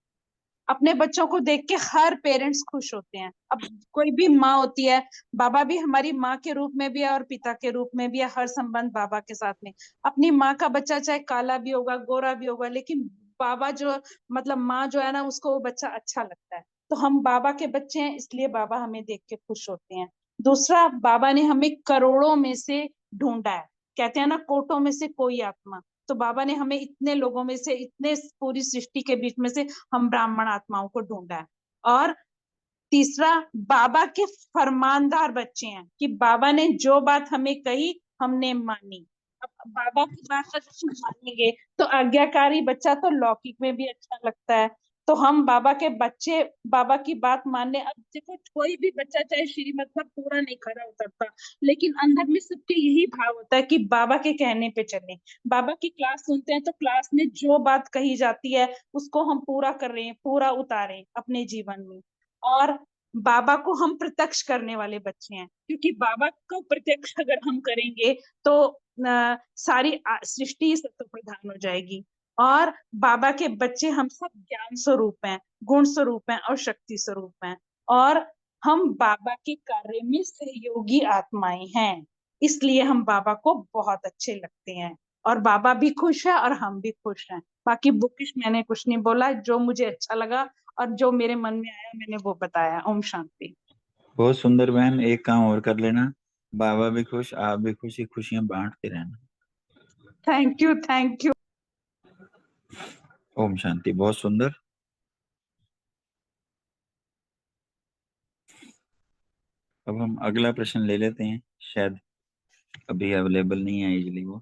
अपने बच्चों को देख के हर पेरेंट्स खुश होते हैं। अब कोई भी माँ होती है, बाबा भी हमारी माँ के रूप में भी है और पिता के रूप में भी है। हर संबंध बाबा के साथ में। अपनी माँ का बच्चा चाहे काला भी होगा, गोरा भी होगा, लेकिन बाबा जो मतलब माँ जो है ना, उसको वो बच्चा अच्छा लगता है। तो हम बाबा के बच्चे हैं, इसलिए बाबा हमें देख के खुश होते हैं। दूसरा, बाबा ने हमें करोड़ों में से ढूंढा है। कहते हैं ना, कोटों में से कोई आत्मा। तो बाबा ने हमें इतने लोगों में से, इतने पूरी सृष्टि के बीच में से हम ब्राह्मण आत्माओं को ढूंढा है। और तीसरा, बाबा के फरमानदार बच्चे हैं कि बाबा ने जो बात हमें कही हमने मानी। अब बाबा की बात अगर हम मानेंगे तो आज्ञाकारी बच्चा तो लौकिक में भी अच्छा लगता है। तो तो हम बाबा के बच्चे बाबा की बात मानने। अब देखो कोई भी बच्चा चाहे श्रीमत पर पूरा नहीं खरा उतरता, लेकिन अंदर में सबके यही भाव होता है कि बाबा के कहने पे चले। बाबा की क्लास सुनते हैं तो क्लास में जो बात कही जाती है उसको हम पूरा करें, पूरा उतारें अपने जीवन में। और बाबा को हम प्रत्यक्ष करने वाले बच्चे हैं, क्योंकि बाबा को प्रत्यक्ष अगर हम करेंगे तो सारी सृष्टि सत्व प्रधान हो जाएगी। और बाबा के बच्चे हम सब ज्ञान स्वरूप हैं, गुण स्वरूप हैं और शक्ति स्वरूप हैं। और हम बाबा के कार्य में सहयोगी आत्माएं हैं, इसलिए हम बाबा को बहुत अच्छे लगते हैं। और बाबा भी खुश है और हम भी खुश हैं। बाकी बुकिश मैंने कुछ नहीं बोला, जो मुझे अच्छा लगा और जो मेरे मन में आया मैंने वो बताया। ओम शांति। बहुत सुंदर बहन, एक काम और कर लेना, बाबा भी खुश, आप भी खुश, ये खुशियां बांटते रहना। Thank you, thank you. ओम शांति, बहुत सुंदर। अब हम अगला प्रश्न ले लेते हैं, शायद अभी अवेलेबल नहीं है इजली वो।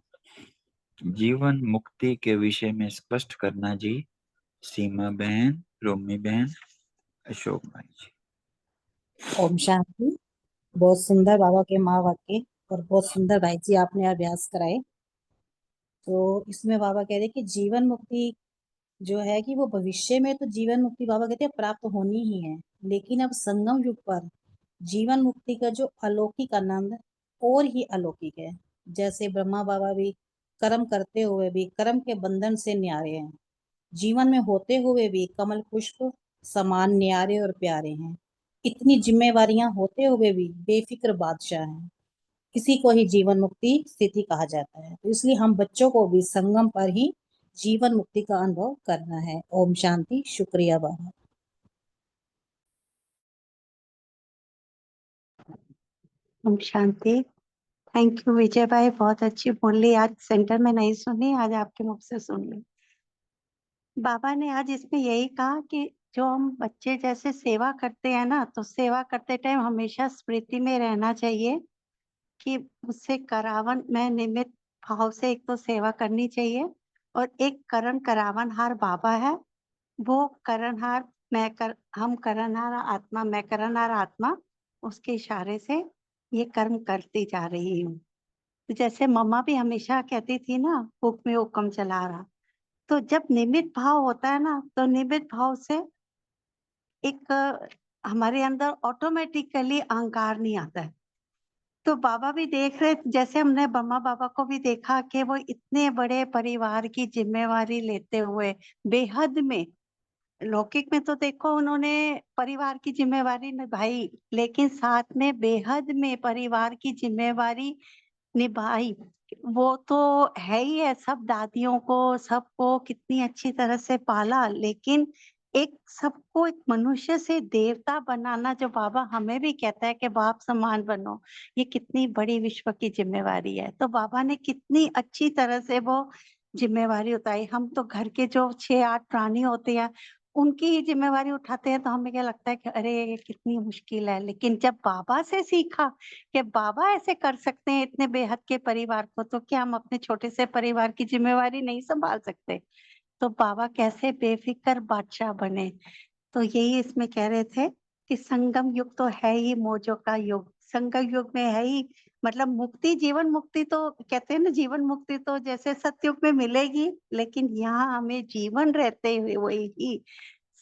जीवन मुक्ति के विषय में स्पष्ट करना जी। सीमा बहन, रोमी बहन, अशोक भाई जी। ओम शांति। बहुत सुंदर बाबा के माँ वाक्य और बहुत सुंदर भाई जी आपने अभ्यास कराए। तो इसमें बाबा कह रहे कि जीवन मुक्ति जो है कि वो भविष्य में तो जीवन मुक्ति बाबा कहते हैं प्राप्त होनी ही है, लेकिन अब संगम युग पर जीवन मुक्ति का जो अलौकिक आनंद और ही अलौकिक है। जैसे ब्रह्मा बाबा भी कर्म करते हुए भी कर्म के बंधन से न्यारे हैं, जीवन में होते हुए भी कमल पुष्प समान न्यारे और प्यारे हैं, इतनी जिम्मेवारियां होते हुए भी बेफिक्र बादशाह हैं। इसी को ही जीवन मुक्ति स्थिति कहा जाता है। तो इसलिए हम बच्चों को भी संगम पर ही जीवन मुक्ति का अनुभव करना है। ओम शांति। शुक्रिया बाबा। ओम शांति। थैंक यू विजय भाई, बहुत अच्छी बोली। आज सेंटर में नहीं सुनी, आज आपके मुख से सुन ली। बाबा ने आज इसमें यही कहा कि जो हम बच्चे जैसे सेवा करते हैं ना, तो सेवा करते टाइम हमेशा स्मृति में रहना चाहिए कि मुझसे करावन में निमित्त भाव से एक तो सेवा करनी चाहिए, और एक करण करावनहार बाबा है, वो करणहार हम करणहार आत्मा, मैं करणहार आत्मा, उसके इशारे से ये कर्म करती जा रही हूँ। तो जैसे मम्मा भी हमेशा कहती थी ना, हुक्म में हुक्म चला रहा। तो जब निमित्त भाव होता है ना, तो निमित्त भाव से एक हमारे अंदर ऑटोमेटिकली अहंकार नहीं आता है। तो बाबा भी देख रहे, जैसे हमने ब्रह्मा बाबा को भी देखा कि वो इतने बड़े परिवार की जिम्मेवारी लेते हुए बेहद में, लौकिक में तो देखो उन्होंने परिवार की जिम्मेवारी निभाई, लेकिन साथ में बेहद में परिवार की जिम्मेवारी निभाई। वो तो है ही है, सब दादियों को सबको कितनी अच्छी तरह से पाला, लेकिन एक सबको एक मनुष्य से देवता बनाना, जो बाबा हमें भी कहता है कि बाप समान बनो, ये कितनी बड़ी विश्व की जिम्मेवारी है। तो बाबा ने कितनी अच्छी तरह से वो जिम्मेवारी उठाई। हम तो घर के जो 6-8 प्राणी होते हैं उनकी ही जिम्मेवारी उठाते हैं, तो हमें क्या लगता है कि अरे ये कितनी मुश्किल है। लेकिन जब बाबा से सीखा कि बाबा ऐसे कर सकते हैं इतने बेहद के परिवार को, तो क्या हम अपने छोटे से परिवार की जिम्मेवारी नहीं संभाल सकते? तो बाबा कैसे बेफिक्र बादशाह बने। तो यही इसमें कह रहे थे कि संगम युग तो है ही मौजों का युग। संगम युग में है ही मतलब मुक्ति, जीवन मुक्ति तो कहते हैं ना, जीवन मुक्ति तो जैसे सतयुग में मिलेगी, लेकिन यहाँ हमें जीवन रहते हुए ही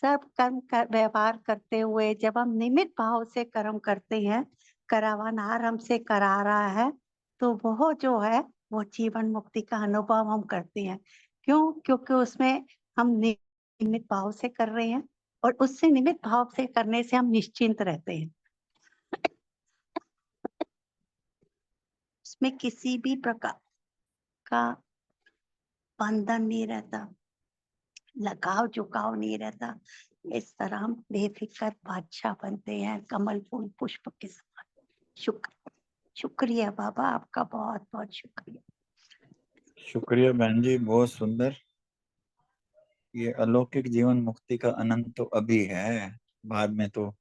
सब कर्म कर व्यवहार करते हुए, जब हम निमित्त भाव से कर्म करते हैं, करावनहार हमसे करा रहा है, तो वो जो है वो जीवन मुक्ति का अनुभव हम करते हैं। क्यों? क्योंकि उसमें हम निमित्त भाव से कर रहे हैं, और उससे निमित्त भाव से करने से हम निश्चिंत रहते हैं। उसमें किसी भी प्रकार का बंधन नहीं रहता, लगाव झुकाव नहीं रहता। इस तरह हम बेफिक्र बादशाह बनते हैं, कमल फूल पुष्प के समान। शुक्रिया बाबा, आपका बहुत बहुत शुक्रिया। शुक्रिया बहन जी, बहुत सुंदर। ये अलौकिक जीवन मुक्ति का आनंद तो अभी है, बाद में तो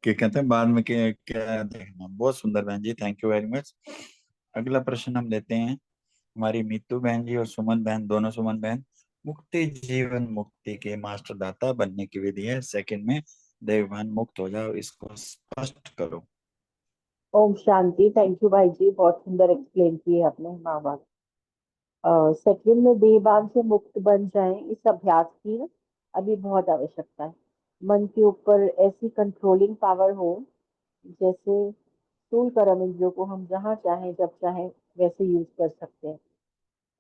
क्या कहते हैं, बाद में क्या क्या देखना। बहुत सुंदर बहन जी, थैंक यू वेरी मच। अगला प्रश्न हम लेते हैं, हमारी मीतू बहन जी और सुमन बहन, दोनों सुमन बहन। मुक्ति जीवन मुक्ति के मास्टर दाता बनने की विधि है। सेकंड में देवभान मुक्त हो जाओ, इसको स्पष्ट करो। ओम शांति। थैंक यू भाई जी, बहुत सुंदर एक्सप्लेन किए आपने माँ बाप। सेकंड में देहभान से मुक्त बन जाएं, इस अभ्यास की अभी बहुत आवश्यकता है। मन के ऊपर ऐसी कंट्रोलिंग पावर हो जैसे स्थूल कर्म इंद्रियों को हम जहाँ चाहें जब चाहें वैसे यूज कर सकते हैं।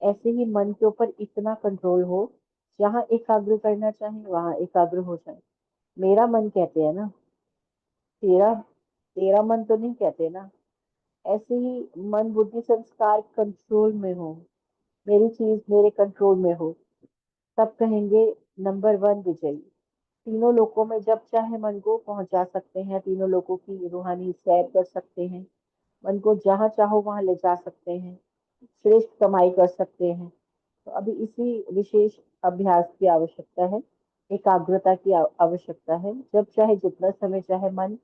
ऐसे ही मन के ऊपर इतना कंट्रोल हो, जहाँ एकाग्र करना चाहे वहां एकाग्र हो जाए। मेरा मन कहते हैं ना, तेरा तेरा मन तो नहीं कहते ना। ऐसे ही मन बुद्धि संस्कार कंट्रोल में हो, मेरी चीज मेरे कंट्रोल में हो, तब कहेंगे नंबर वन विजयी। तीनों लोकों में जब चाहे मन को पहुंचा सकते हैं, तीनों लोकों की रूहानी सैर कर सकते हैं, मन को जहां चाहो वहां ले जा सकते हैं, श्रेष्ठ कमाई कर सकते हैं। तो अभी इसी विशेष अभ्यास की आवश्यकता है, एकाग्रता की आवश्यकता है। जब चाहे जितना समय चाहे मन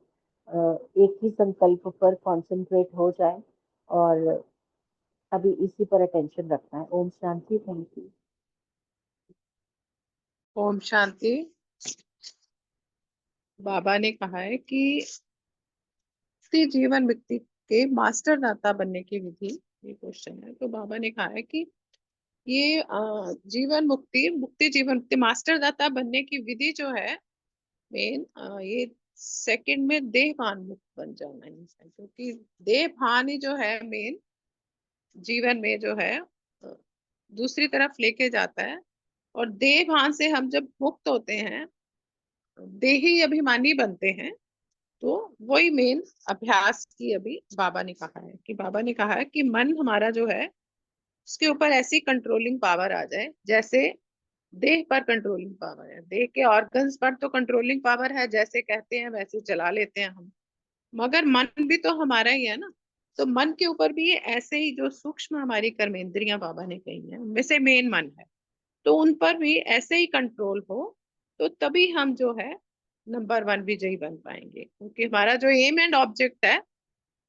एक ही संकल्प पर कंसंट्रेट हो जाए, और अभी इसी पर अटेंशन रखना है। ओम शांति। Thank you. ओम शांति। बाबा ने कहा है कि मुक्ति जीवन मुक्ति के मास्टर दाता बनने की विधि, ये क्वेश्चन है। तो बाबा ने कहा है कि ये जीवन मुक्ति मुक्ति जीवन मुक्ति मास्टर दाता बनने की विधि जो है मेन, ये सेकंड में देह भान मुक्त बन जाना है। क्योंकि देह भान ही जो है मेन जीवन में जो है दूसरी तरफ लेके जाता है। और देह भान से हम जब मुक्त होते हैं, देही अभिमानी बनते हैं, तो वही मेन अभ्यास की अभी बाबा ने कहा है। कि बाबा ने कहा है कि मन हमारा जो है उसके ऊपर ऐसी कंट्रोलिंग पावर आ जाए जैसे देह पर कंट्रोलिंग पावर है। देह के ऑर्गन्स पर तो कंट्रोलिंग पावर है, जैसे कहते हैं वैसे चला लेते हैं हम, मगर मन भी तो हमारा ही है ना। तो मन के ऊपर भी ये ऐसे ही जो सूक्ष्म हमारी कर्मेंद्रियां बाबा ने कही है, उनमें से मेन मन है, तो उन पर भी ऐसे ही कंट्रोल हो, तो तभी हम जो है नंबर वन विजयी बन पाएंगे। क्योंकि हमारा जो एम एंड ऑब्जेक्ट है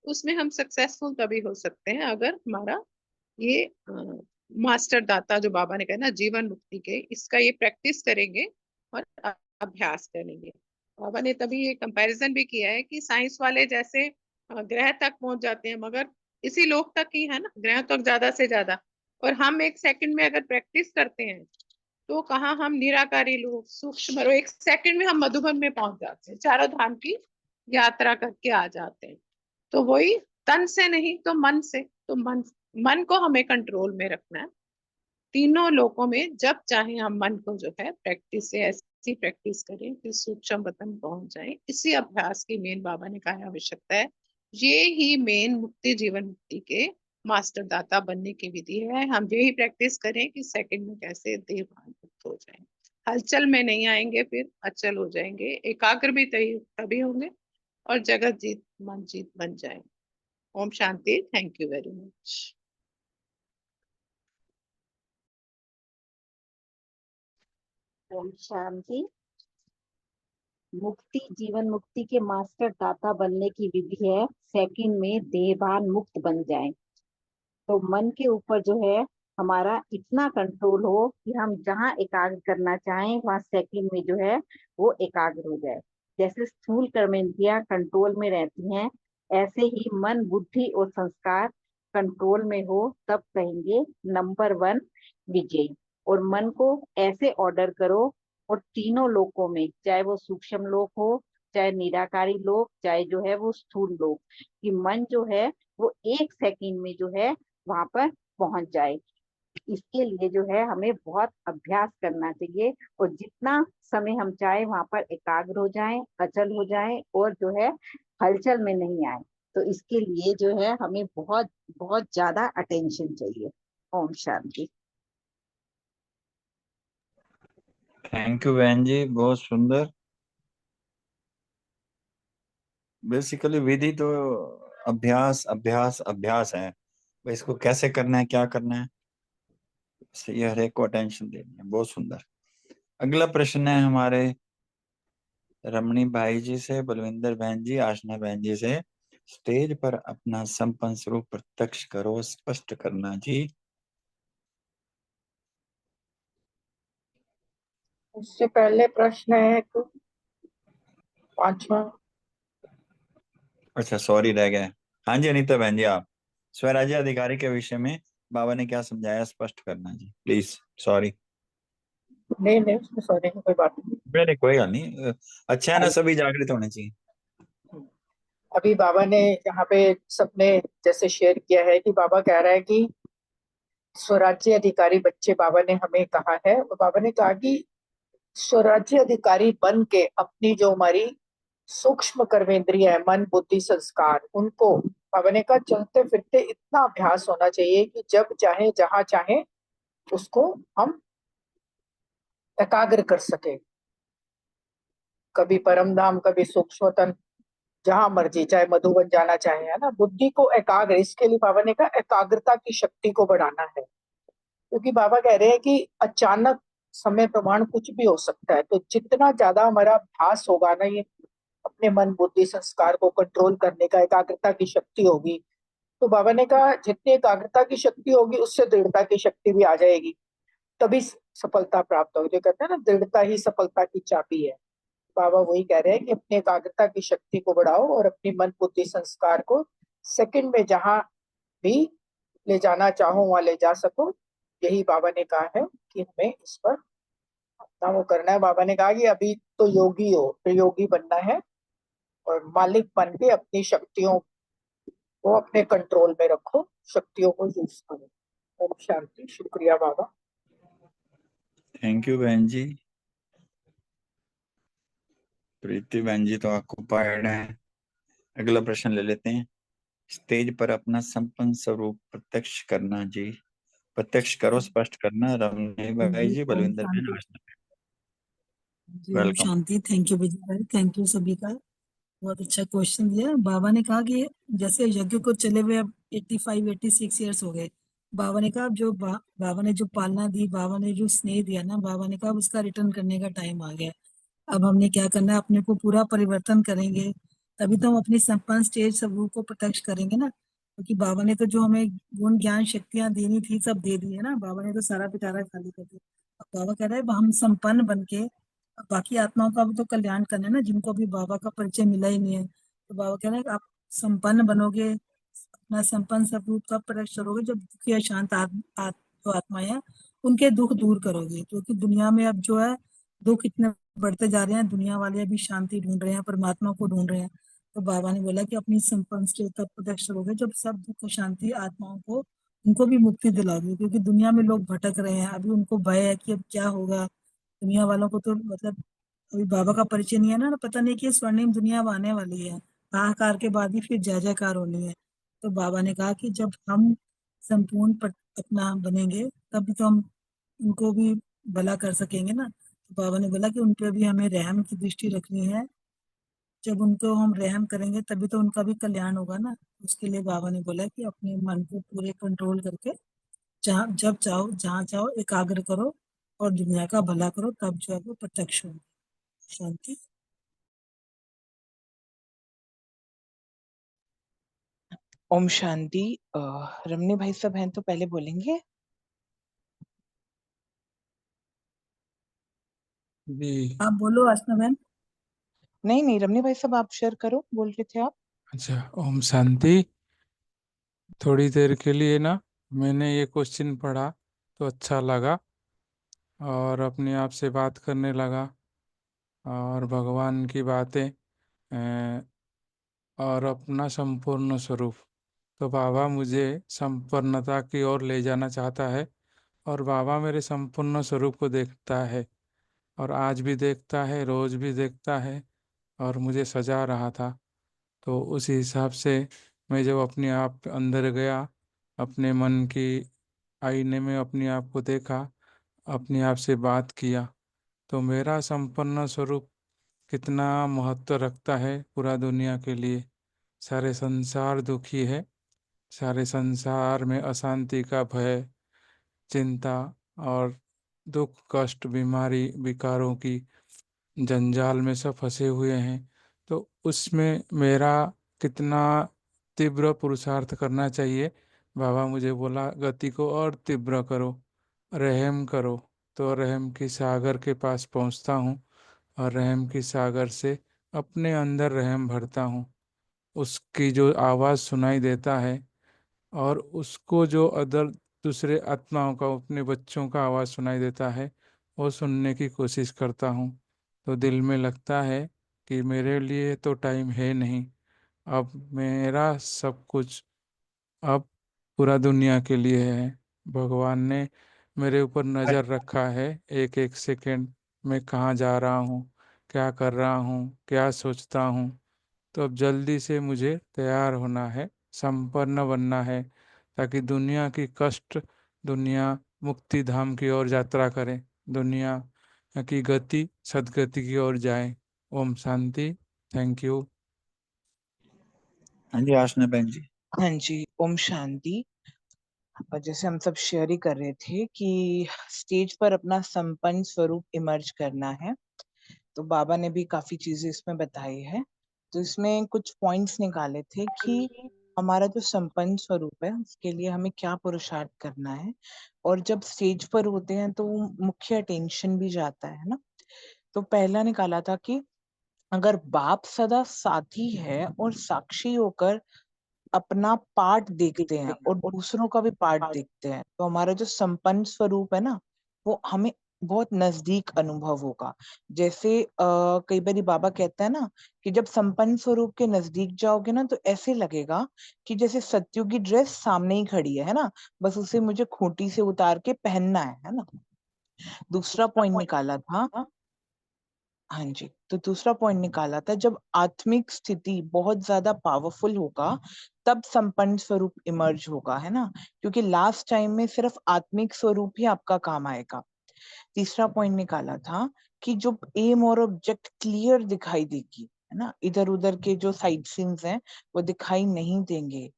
उसमें हम सक्सेसफुल तभी हो सकते हैं अगर हमारा ये मास्टर दाता जो बाबा ने कहा ना जीवन मुक्ति के, इसका ये प्रैक्टिस करेंगे और अभ्यास करेंगे। बाबा ने तभी ये कंपैरिजन भी किया है कि साइंस वाले जैसे ग्रह तक पहुंच जाते हैं, मगर इसी लोक तक ही है ना, ग्रह तक ज्यादा से ज्यादा। और हम एक सेकंड में अगर प्रैक्टिस करते हैं तो कहाँ हम निराकारी लोग सूक्ष्म, और एक सेकंड में हम मधुबन में पहुंच जाते हैं, चारों धाम की यात्रा करके आ जाते हैं। तो वही तन से नहीं तो मन से। तो मन को हमें कंट्रोल में रखना है। तीनों लोकों में जब चाहे हम मन को जो है प्रैक्टिस से ऐसी प्रैक्टिस करें कि सूक्ष्म वतन पहुंच जाए। इसी अभ्यास की मेन बाबा ने कहा आवश्यकता है। ये ही मेन मुक्ति जीवन मुक्ति के मास्टर दाता बनने की विधि है। हम यही प्रैक्टिस करें कि सेकंड में कैसे देह भान मुक्त हो जाए। हलचल में नहीं आएंगे, फिर अचल हो जाएंगे, एकाग्र भी तभी होंगे, और जगत जीत मन जीत बन जाए। ओम शांति। Thank you very much. ओम शांति। मुक्ति जीवन मुक्ति के मास्टर दाता बनने की विधि है, सेकंड में देहभान मुक्त बन जाए। तो मन के ऊपर जो है हमारा इतना कंट्रोल हो कि हम जहाँ एकाग्र करना चाहें वहां सेकंड में जो है वो एकाग्र हो जाए। जैसे स्थूल कर्मेंद्रियां कंट्रोल में रहती हैं, ऐसे ही मन बुद्धि और संस्कार कंट्रोल में हो, तब कहेंगे नंबर वन विजयी। और मन को ऐसे ऑर्डर करो, और तीनों लोकों में, चाहे वो सूक्ष्म लोक हो, चाहे निराकारी लोक, चाहे जो है वो स्थूल लोक, कि मन जो है वो एक सेकंड में जो है वहां पर पहुंच जाए। इसके लिए जो है हमें बहुत अभ्यास करना चाहिए, और जितना समय हम चाहे वहां पर एकाग्र हो जाएं, अचल हो जाएं, और जो है हलचल में नहीं आए। तो इसके लिए जो है हमें बहुत बहुत ज्यादा अटेंशन चाहिए। ओम शांति। थैंक यू बहन जी, बहुत सुंदर। बेसिकली विधि तो अभ्यास अभ्यास अभ्यास है। इसको कैसे करना है, क्या करना है, ये हर एक को अटेंशन देनी है। बहुत सुंदर। अगला प्रश्न है हमारे रमणी भाई जी से, बलविंदर बहन जी, आशना बहन जी से। स्टेज पर अपना संपन्न स्वरूप प्रत्यक्ष करो, स्पष्ट करना जी। उससे पहले प्रश्न है एक 5वां। अच्छा सॉरी रह गया। हाँ जी अनीता बहन जी, आप स्वराज्य अधिकारी के विषय में बाबा ने क्या समझाया स्पष्ट करना जी प्लीज। सॉरी। नहीं नहीं, उसमें सॉरी की कोई बात नहीं। नहीं कोई बात नहीं, अच्छा है ना, सभी जागृत होने चाहिए। अभी बाबा ने यहाँ पे सबने जैसे शेयर किया है कि बाबा कह रहा है कि स्वराज्य अधिकारी बच्चे बाबा ने हमें कहा है, और बाबा ने कहा कि स्वराज्य अधिकारी बन के अपनी जो हमारी सूक्ष्म कर्मेंद्रिय है, मन बुद्धि संस्कार, उनको बाबा ने कहा चलते फिरते इतना अभ्यास होना चाहिए कि जब चाहे जहां चाहे उसको हम एकाग्र कर सके। कभी परम धाम, कभी सूक्ष्मतन, जहां मर्जी, चाहे मधुबन जाना चाहे, है ना। बुद्धि को एकाग्र, इसके लिए बाबा ने कहा एकाग्रता की शक्ति को बढ़ाना है, क्योंकि बाबा कह रहे हैं कि अचानक समय प्रमाण कुछ भी हो सकता है। तो जितना ज्यादा हमारा अभ्यास होगा ना, ये अपने मन बुद्धि संस्कार को कंट्रोल करने का, एकाग्रता की शक्ति होगी, तो बाबा ने कहा जितनी एकाग्रता की शक्ति होगी उससे दृढ़ता की शक्ति भी आ जाएगी, तभी सफलता प्राप्त होगी। जो कहते हैं ना, दृढ़ता ही सफलता की चाबी है। बाबा वही कह रहे हैं कि अपनी एकाग्रता की शक्ति को बढ़ाओ और अपनी मन बुद्धि संस्कार को सेकंड में जहां भी ले जाना चाहो वहां ले जा सको। यही बाबा ने कहा है कि हमें इस पर अपना वो करना है। बाबा ने कहा कि अभी तो योगी हो, फिर योगी बनना है, और मालिक बन के अपनी शक्तियों को अपने कंट्रोल में रखो, शक्तियों को यूज करो। ओम शांति। शुक्रिया बाबा। थैंक यू बहन जी। प्रीति बहन जी तो ऑक्युपाइड है। अगला प्रश्न ले लेते हैं। स्टेज पर अपना संपन्न स्वरूप प्रत्यक्ष करना जी। प्रत्यक्ष करो, स्पष्ट करना। रमणी भाई जी जी, ओम बलविंदर बहन, शांति। आशना। जी ओम वेलकम। शांति। थैंक यू विजय भाई, थैंक यू सभी का। बहुत अच्छा क्वेश्चन दिया। बाबा ने कहा कि जैसे यज्ञ को चले हुए अब 85-86 ईयर्स हो गए। बाबा ने कहा अब जो बाबा ने जो पालना दी, बाबा ने जो स्नेह दिया ना, बाबा ने कहा अब उसका रिटर्न करने का टाइम आ गया। अब हमने क्या करना है, अपने को पूरा परिवर्तन करेंगे, तभी तो हम अपनी संपन्न स्टेज स्वरूप को प्रत्यक्ष करेंगे ना। क्योंकि बाबा ने तो जो हमें गुण ज्ञान शक्तियां देनी थी सब दे दी है ना। बाबा ने तो सारा पिटारा खाली कर दिया। अब बाबा कह रहे हैं अब हम संपन्न बन के बाकी आत्माओं का भी तो कल्याण करना है ना, जिनको अभी बाबा का परिचय मिला ही नहीं है। तो बाबा कह रहे हैं कि आप संपन्न बनोगे, अपना संपन्न स्वरूप का प्रत्यक्ष करोगे जब दुखी अशांत जो आत्माएं हैं उनके दुख दूर करोगे। क्योंकि दुनिया में अब जो है दुख इतने बढ़ते जा रहे हैं, दुनिया वाले अभी शांति ढूंढ रहे हैं, परमात्मा को ढूंढ रहे हैं। तो बाबा ने बोला कि अपनी संपन्न स्टेज तक प्रत्यक्ष करोगे जब सब दुख शांति आत्माओं को उनको भी मुक्ति दिलाओगे। क्योंकि दुनिया में लोग भटक रहे हैं, अभी उनको भय है कि अब क्या होगा। दुनिया वालों को तो मतलब अभी बाबा का परिचय नहीं है ना, पता नहीं कि स्वर्णिम दुनिया अब आने वाली है, हाहाकार के बाद ही फिर जय जयकार होनी है। तो बाबा ने कहा कि जब हम संपूर्ण अपना बनेंगे तभी तो हम उनको भी भला कर सकेंगे ना। तो बाबा ने बोला कि उन पे भी हमें रहम की दृष्टि रखनी है। जब उनको हम रहम करेंगे तभी तो उनका भी कल्याण होगा ना। उसके लिए बाबा ने बोला कि अपने मन को पूरे कंट्रोल करके जहाँ जब चाहो जहाँ चाहो एकाग्र करो और दुनिया का भला करो, तब जो है वो प्रत्यक्ष होगा। शांति। ओम शांति। रमनी भाई सब हैं तो पहले बोलेंगे। जी आप बोलो आसना बहन। नहीं नहीं, रमनी भाई सब आप शेयर करो, बोल रहे थे आप। अच्छा, ओम शांति। थोड़ी देर के लिए ना मैंने ये क्वेश्चन पढ़ा तो अच्छा लगा और अपने आप से बात करने लगा और भगवान की बातें और अपना संपूर्ण स्वरूप। तो बाबा मुझे संपूर्णता की ओर ले जाना चाहता है और बाबा मेरे संपूर्ण स्वरूप को देखता है और आज भी देखता है, रोज भी देखता है और मुझे सजा रहा था। तो उसी हिसाब से मैं जब अपने आप अंदर गया, अपने मन की आईने में अपने आप को देखा, अपने आप से बात किया, तो मेरा संपन्न स्वरूप कितना महत्व रखता है पूरा दुनिया के लिए। सारे संसार दुखी है, सारे संसार में अशांति का भय, चिंता और दुख कष्ट बीमारी विकारों की जंजाल में सब फंसे हुए हैं। तो उसमें मेरा कितना तीव्र पुरुषार्थ करना चाहिए। बाबा मुझे बोला गति को और तीव्र करो, रहम करो, तो रहम की सागर के पास पहुंचता हूँ और रहम की सागर से अपने अंदर रहम भरता हूँ। उसकी जो आवाज़ सुनाई देता है और उसको जो अदर दूसरे आत्माओं का, अपने बच्चों का आवाज़ सुनाई देता है, वो सुनने की कोशिश करता हूँ। तो दिल में लगता है कि मेरे लिए तो टाइम है नहीं, अब मेरा सब कुछ अब पूरा दुनिया के लिए है। भगवान ने मेरे ऊपर नज़र रखा है, एक एक सेकंड में कहाँ जा रहा हूँ, क्या कर रहा हूँ, क्या सोचता हूँ। तो अब जल्दी से मुझे तैयार होना है, संपन्न बनना है, ताकि दुनिया की कष्ट, दुनिया मुक्ति धाम की ओर यात्रा करे, दुनिया की गति सदगति की ओर जाए। ओम शांति। Thank you. हाँ जी आशना बहन जी। हाँ जी, ओम शांति। और जैसे हम सब शेयर ही कर रहे थे कि स्टेज पर अपना संपन्न स्वरूप इमर्ज करना है, तो बाबा ने भी काफी चीजें इसमें बताई है। तो इसमें कुछ पॉइंट्स निकाले थे कि हमारा जो संपन्न स्वरूप है उसके लिए हमें क्या पुरुषार्थ करना है, और जब स्टेज पर होते हैं तो मुख्य अटेंशन भी जाता है ना। तो पहला निकाला था कि अगर बाप सदा साथी है और साक्षी होकर अपना पार्ट देखते हैं और दूसरों का भी पार्ट देखते हैं, तो हमारा जो संपन्न स्वरूप है ना, वो हमें बहुत नजदीक अनुभव होगा। जैसे कई बार बाबा कहता है ना कि जब संपन्न स्वरूप के नजदीक जाओगे ना, तो ऐसे लगेगा कि जैसे सत्युगी की ड्रेस सामने ही खड़ी है ना, बस उसे मुझे खूंटी से उतार के पहनना है ना। दूसरा पॉइंट निकाला था, हाँ जी, तो दूसरा पॉइंट निकाला था, जब आत्मिक स्थिति बहुत ज्यादा पावरफुल होगा तब संपन्न स्वरूप इमर्ज होगा, है ना, क्योंकि लास्ट टाइम में सिर्फ आत्मिक स्वरूप ही आपका काम आएगा। तीसरा पॉइंट निकाला था कि जो एम और ऑब्जेक्ट क्लियर दिखाई देगी, है ना, इधर उधर के जो साइड सीन्स हैं वो दिखाई नहीं देंगे,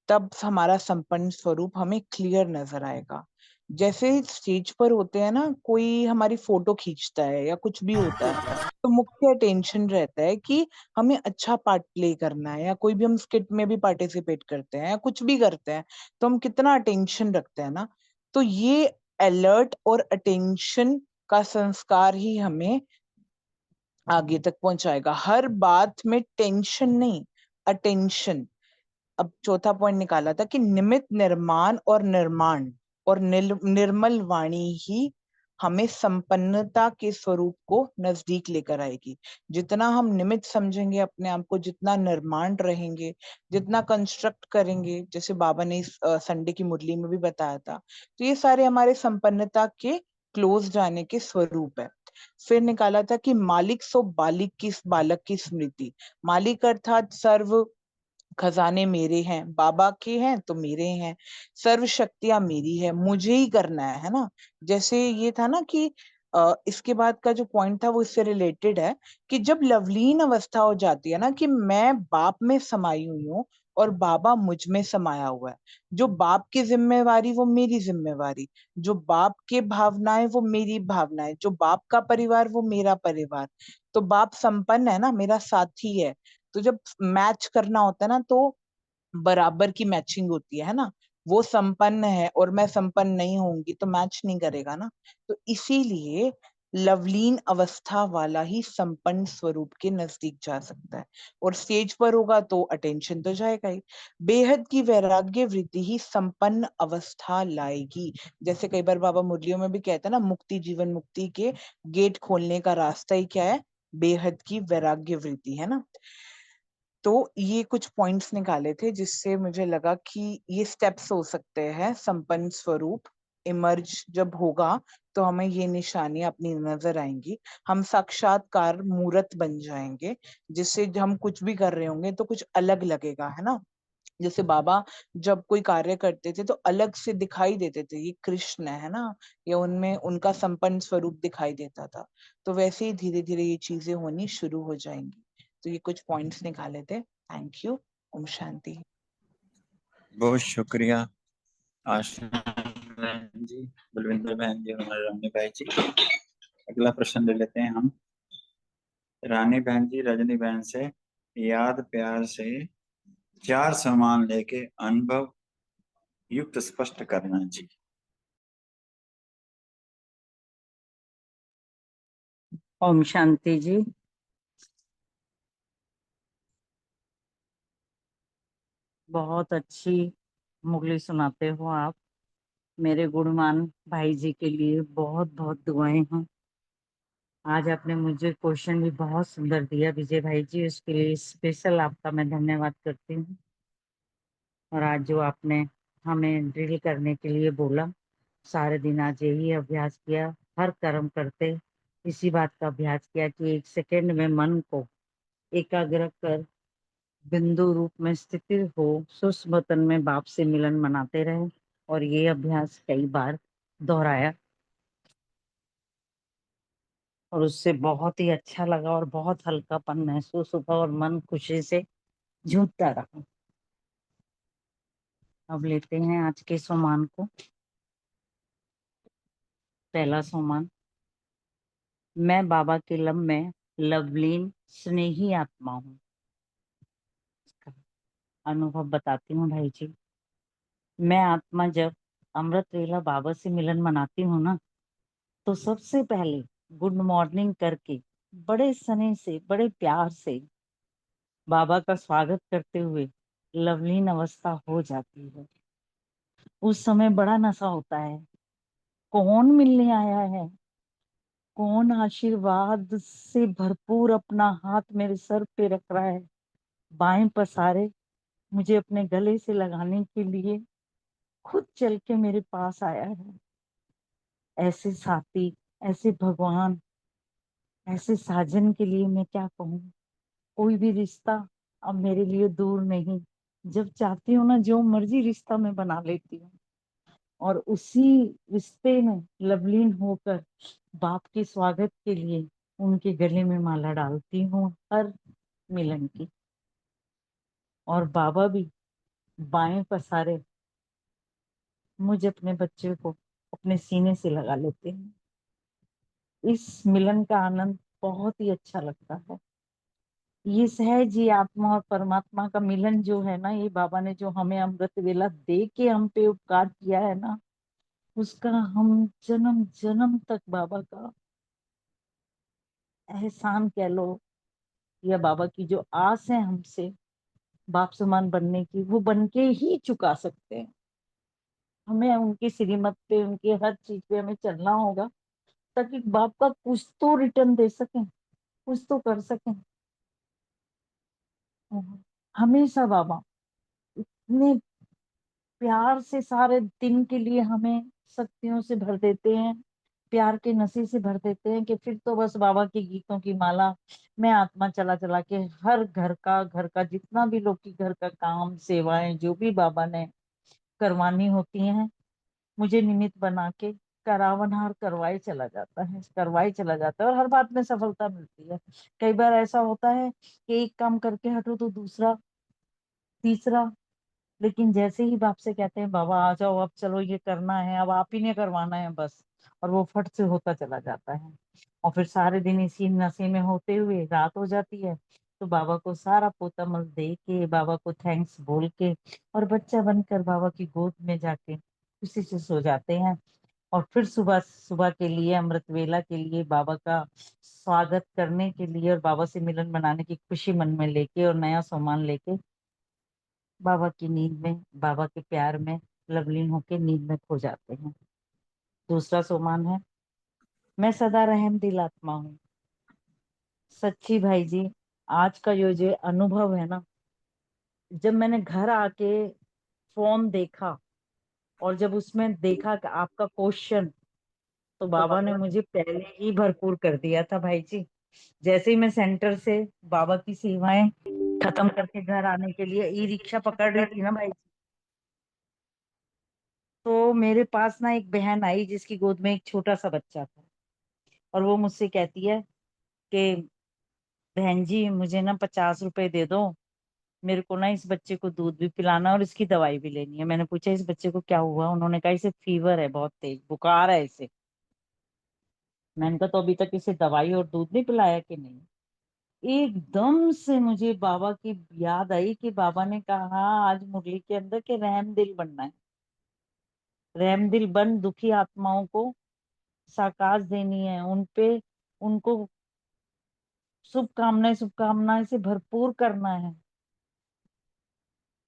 तब हमारा संपन्न स्वरूप हमें क्लियर नजर आएगा। जैसे स्टेज पर होते हैं ना, कोई हमारी फोटो खींचता है या कुछ भी होता है, तो मुख्य टेंशन रहता है कि हमें अच्छा पार्ट प्ले करना है, या कोई भी हम स्किट में भी पार्टिसिपेट करते हैं या कुछ भी करते हैं, तो हम कितना अटेंशन रखते हैं ना। तो ये अलर्ट और अटेंशन का संस्कार ही हमें आगे तक पहुंचाएगा। हर बात में टेंशन नहीं, अटेंशन। अब चौथा पॉइंट निकाला था कि निमित निर्माण और निर्माण और निर्मल वाणी ही हमें संपन्नता के स्वरूप को नजदीक लेकर आएगी। जितना हम निमित समझेंगे अपने आप को, जितना निर्माण रहेंगे, जितना कंस्ट्रक्ट करेंगे, जैसे बाबा ने इस संडे की मुरली में भी बताया था, तो ये सारे हमारे संपन्नता के क्लोज जाने के स्वरूप है। फिर निकाला था कि मालिक सो बालिक की, बालक की स्मृति। मालिक अर्थात सर्व खजाने मेरे हैं, बाबा के हैं तो मेरे हैं, सर्व शक्तियां मेरी है, मुझे ही करना है ना। जैसे ये था ना कि इसके बाद का जो पॉइंट था वो इससे रिलेटेड है कि जब लवलीन अवस्था हो जाती है ना, कि मैं बाप में समाई हुई हूँ और बाबा मुझ में समाया हुआ है, जो बाप की जिम्मेवारी वो मेरी जिम्मेवारी, जो बाप के भावनाएं वो मेरी भावनाएं, जो बाप का परिवार वो मेरा परिवार। तो बाप संपन्न है ना, मेरा साथी है। तो जब मैच करना होता है ना, तो बराबर की मैचिंग होती है ना। वो संपन्न है और मैं संपन्न नहीं होंगी तो मैच नहीं करेगा ना। तो इसीलिए लवलीन अवस्था वाला ही संपन्न स्वरूप के नजदीक जा सकता है, और स्टेज पर होगा तो अटेंशन तो जाएगा ही। बेहद की वैराग्य वृत्ति ही संपन्न अवस्था लाएगी। जैसे कई बार बाबा मुरलियों में भी कहता है ना, मुक्ति जीवन मुक्ति के गेट खोलने का रास्ता ही क्या है, बेहद की वैराग्य वृत्ति, है ना। तो ये कुछ पॉइंट्स निकाले थे जिससे मुझे लगा कि ये स्टेप्स हो सकते हैं संपन्न स्वरूप इमर्ज जब होगा, तो हमें ये निशानियां अपनी नजर आएंगी, हम साक्षात्कार मूर्त बन जाएंगे, जिससे हम कुछ भी कर रहे होंगे तो कुछ अलग लगेगा, है ना। जैसे बाबा जब कोई कार्य करते थे तो अलग से दिखाई देते थे, ये कृष्ण है ना, या उनमें उनका संपन्न स्वरूप दिखाई देता था। तो वैसे ही धीरे धीरे ये चीजें होनी शुरू हो जाएंगी। तो ये कुछ पॉइंट्स निकाले थे। Thank you. ओम शांति। बहुत शुक्रिया आशना बहन जी, बलविंदर बहन जी और रानी भाई जी। अगला प्रश्न ले लेते हैं हम। रानी बहन जी रजनी बहन से याद प्यार से 4 सामान लेके अनुभव युक्त स्पष्ट करना जी। ओम शांति जी। बहुत अच्छी मुरली सुनाते हो आप। मेरे गुणवान भाई जी के लिए बहुत बहुत दुआएं हैं। आज आपने मुझे क्वेश्चन भी बहुत सुंदर दिया विजय भाई जी, उसके लिए स्पेशल आपका मैं धन्यवाद करती हूँ। और आज जो आपने हमें ड्रिल करने के लिए बोला, सारे दिन आज यही अभ्यास किया, हर कर्म करते इसी बात का अभ्यास किया कि 1 सेकंड में मन को एकाग्र कर बिंदु रूप में स्थिति हो, सूक्ष्म तन में बाप से मिलन मनाते रहे। और ये अभ्यास कई बार दोहराया और उससे बहुत ही अच्छा लगा और बहुत हल्कापन महसूस हुआ और मन खुशी से झूमता रहा। अब लेते हैं आज के सोमान को। पहला सोमान। मैं बाबा के लब में लवलीन स्नेही आत्मा हूँ। अनुभव बताती हूँ भाई जी। मैं आत्मा जब अमृत वेला बाबा से मिलन मनाती हूँ ना, तो सबसे पहले गुड मॉर्निंग करके बड़े स्नेह से, बड़े प्यार से बाबा का स्वागत करते हुए लवलीन अवस्था हो जाती है। उस समय बड़ा नशा होता है। कौन मिलने आया है, कौन आशीर्वाद से भरपूर अपना हाथ मेरे सर पे रख रहा है, बाएं पसारे मुझे अपने गले से लगाने के लिए खुद चल के मेरे पास आया है। ऐसे साथी, ऐसे भगवान, ऐसे साजन के लिए मैं क्या कहूँ। कोई भी रिश्ता अब मेरे लिए दूर नहीं। जब चाहती हूँ ना, जो मर्जी रिश्ता मैं बना लेती हूँ और उसी रिश्ते में लवलीन होकर बाप के स्वागत के लिए उनके गले में माला डालती हूँ हर मिलन की। और बाबा भी बाएं पसारे मुझे अपने बच्चे को अपने सीने से लगा लेते हैं। इस मिलन का आनंद बहुत ही अच्छा लगता है। ये सहज ही आत्मा और परमात्मा का मिलन जो है ना, ये बाबा ने जो हमें अमृत वेला दे के हम पे उपकार किया है ना, उसका हम जन्म जन्म तक बाबा का एहसान कह लो, या बाबा की जो आस है हमसे बाप समान बनने की, वो बन के ही चुका सकते हैं। हमें उनकी श्रीमत पे, उनकी हर चीज पे हमें चलना होगा, ताकि बाप का कुछ तो रिटर्न दे सकें, कुछ तो कर सकें। हमेशा बाबा इतने प्यार से सारे दिन के लिए हमें शक्तियों से भर देते हैं, प्यार के नशे से भर देते हैं, कि फिर तो बस बाबा के गीतों की माला मैं आत्मा चला चला के हर घर का जितना भी लोग की घर का काम, सेवाएं जो भी बाबा ने करवानी होती हैं, मुझे निमित्त बना के करावनहार करवाए चला जाता है, करवाए चला जाता है। और हर बात में सफलता मिलती है। कई बार ऐसा होता है कि एक काम करके हटो तो दूसरा, तीसरा, लेकिन जैसे ही बाप से कहते हैं बाबा आ जाओ, अब चलो ये करना है, अब आप ही ने करवाना है बस, और वो फट से होता चला जाता है। और फिर सारे दिन इसी नशे में होते हुए रात हो जाती है, तो बाबा को सारा पोतामल दे के, बाबा को थैंक्स बोल के और बच्चा बनकर बाबा की गोद में जाके खुशी से सो जाते हैं। और फिर सुबह सुबह के लिए, अमृत वेला के लिए, बाबा का स्वागत करने के लिए और बाबा से मिलन मनाने की खुशी मन में लेके और नया सामान लेके बाबा की नींद में, बाबा के प्यार में लवलीन होके नींद में खो जाते हैं। दूसरा सोमान है, मैं सदा रहम दिल आत्मा हूँ। सच्ची भाई जी, आज का जो अनुभव है ना, जब मैंने घर आके फोन देखा और जब उसमें देखा कि आपका क्वेश्चन, तो बाबा ने मुझे पहले ही भरपूर कर दिया था भाई जी। जैसे ही मैं सेंटर से बाबा की सेवाएं खत्म करके घर आने के लिए ई रिक्शा पकड़ रही थी ना भाई, तो मेरे पास ना एक बहन आई जिसकी गोद में एक छोटा सा बच्चा था। और वो मुझसे कहती है कि बहन जी मुझे ना 50 रुपए दे दो, मेरे को ना इस बच्चे को दूध भी पिलाना और इसकी दवाई भी लेनी है। मैंने पूछा इस बच्चे को क्या हुआ, उन्होंने कहा इसे फीवर है, बहुत तेज बुखार है इसे। मैंने कहा तो अभी तक इसे दवाई और दूध नहीं पिलाया कि नहीं। एकदम से मुझे बाबा की याद आई कि बाबा ने कहा आज मुरली के अंदर के रहम दिल बनना है, रहम दिल बन दुखी आत्माओं को साकाश देनी है, उनको शुभकामनाएं से भरपूर करना है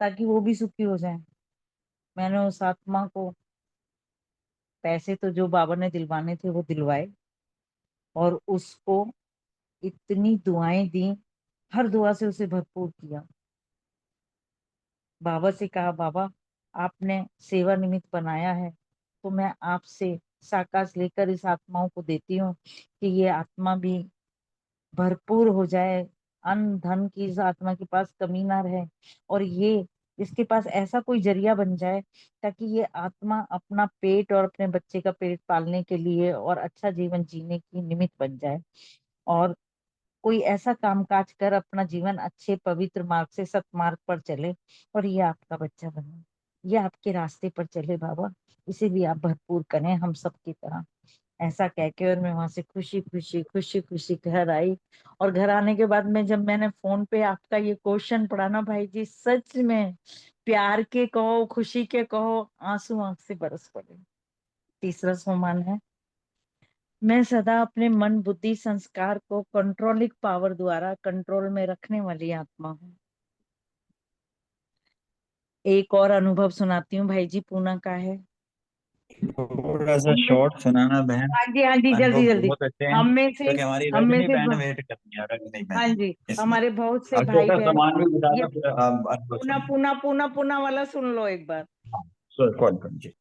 ताकि वो भी सुखी हो जाए। मैंने उस आत्मा को पैसे तो जो बाबा ने दिलवाने थे वो दिलवाए, और उसको इतनी दुआएं दी, हर दुआ से उसे भरपूर किया। बाबा से कहा, बाबा आपने सेवा निमित्त बनाया है, तो मैं आपसे साकाश लेकर इस आत्माओं को देती हूँ कि ये आत्मा भी भरपूर हो जाए, अन्न धन की इस आत्मा के पास कमी ना रहे, और ये इसके पास ऐसा कोई जरिया बन जाए ताकि ये आत्मा अपना पेट और अपने बच्चे का पेट पालने के लिए और अच्छा जीवन जीने की निमित्त बन जाए, और कोई ऐसा कामकाज कर अपना जीवन अच्छे पवित्र मार्ग से सतमार्ग पर चले, और ये आपका बच्चा बने, ये आपके रास्ते पर चले बाबा, इसे भी आप भरपूर करें हम सब की तरह। ऐसा कह के और मैं वहां से खुशी खुशी घर आई। और घर आने के बाद में जब मैंने फोन पे आपका ये क्वेश्चन पढ़ा ना भाई जी, सच में प्यार के कहो, खुशी के कहो, आंसू आंख से बरस पड़े। तीसरा सोमान है, मैं सदा अपने मन बुद्धि संस्कार को कंट्रोलिंग पावर द्वारा कंट्रोल में रखने वाली आत्मा हूँ। एक और अनुभव सुनाती हूँ भाई जी, पूना का है। थोड़ा सा हम में शॉर्ट सुनाना बहन। हाँ जी अनुभव जल्दी जल्दी। बहुत अच्छे हैं, हम में से क्योंकि हमारी हम में रजनी से बहन ब- वेट कर रही है, रजनी हाँ बहन जी, इसमें। हमारे बहुत से अब भाई जैसा बहन, सामान भी बता ये दो, फिर आप अनुभव पूना सुनिए। पूना पूना पूना पूना वाला सुन लो एक बार। कॉल कर।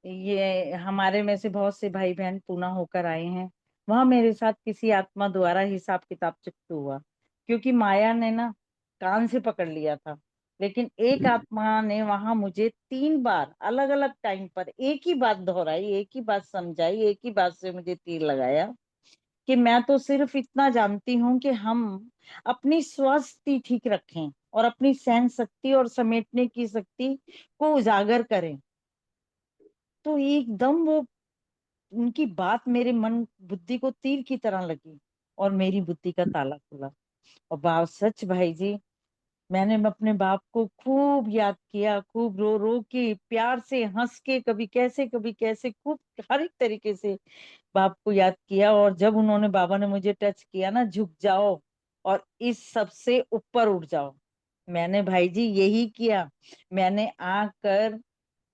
ये हमारे में से बहुत से भाई बहन पूना होकर आए हैं। वहां मेरे साथ किसी आत्मा द्वारा हिसाब किताब चुकत हुआ, क्योंकि माया ने ना कान से पकड़ लिया था। लेकिन एक आत्मा ने वहां मुझे 3 बार अलग अलग टाइम पर एक ही बात दोहराई, एक ही बात समझाई, एक ही बात से मुझे तीर लगाया कि मैं तो सिर्फ इतना जानती हूँ कि हम अपनी स्वस्थ ठीक रखें और अपनी सहन शक्ति और समेटने की शक्ति को उजागर करें। तो एकदम वो उनकी बात मेरे मन बुद्धि को तीर की तरह लगी, और मेरी बुद्धि का ताला खुला। और बाप सच भाई जी, मैंने अपने बाप को खूब याद किया, खूब रो रो के, प्यार से, हंस के, कभी कैसे खूब हर एक तरीके से बाप को याद किया। और जब उन्होंने, बाबा ने मुझे टच किया ना, झुक जाओ और इस सब से ऊपर उठ जाओ, मैंने भाई जी यही किया। मैंने आकर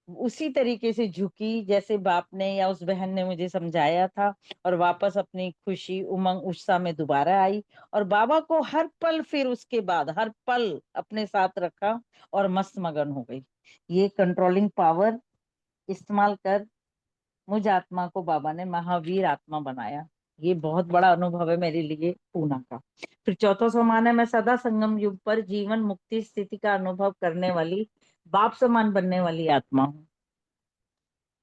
उसी तरीके से झुकी जैसे बाप ने या उस बहन ने मुझे समझाया था, और वापस अपनी खुशी उमंग उत्साह में दोबारा आई, और बाबा को हर पल, फिर उसके बाद हर पल अपने साथ रखा और मस्त मगन हो गई। ये कंट्रोलिंग पावर इस्तेमाल कर मुझ आत्मा को बाबा ने महावीर आत्मा बनाया। ये बहुत बड़ा अनुभव है मेरे लिए पूना का। फिर चौथा सोमान है, मैं सदा संगम युग पर जीवन मुक्ति स्थिति का अनुभव करने वाली, बाप समान बनने वाली आत्मा हूँ।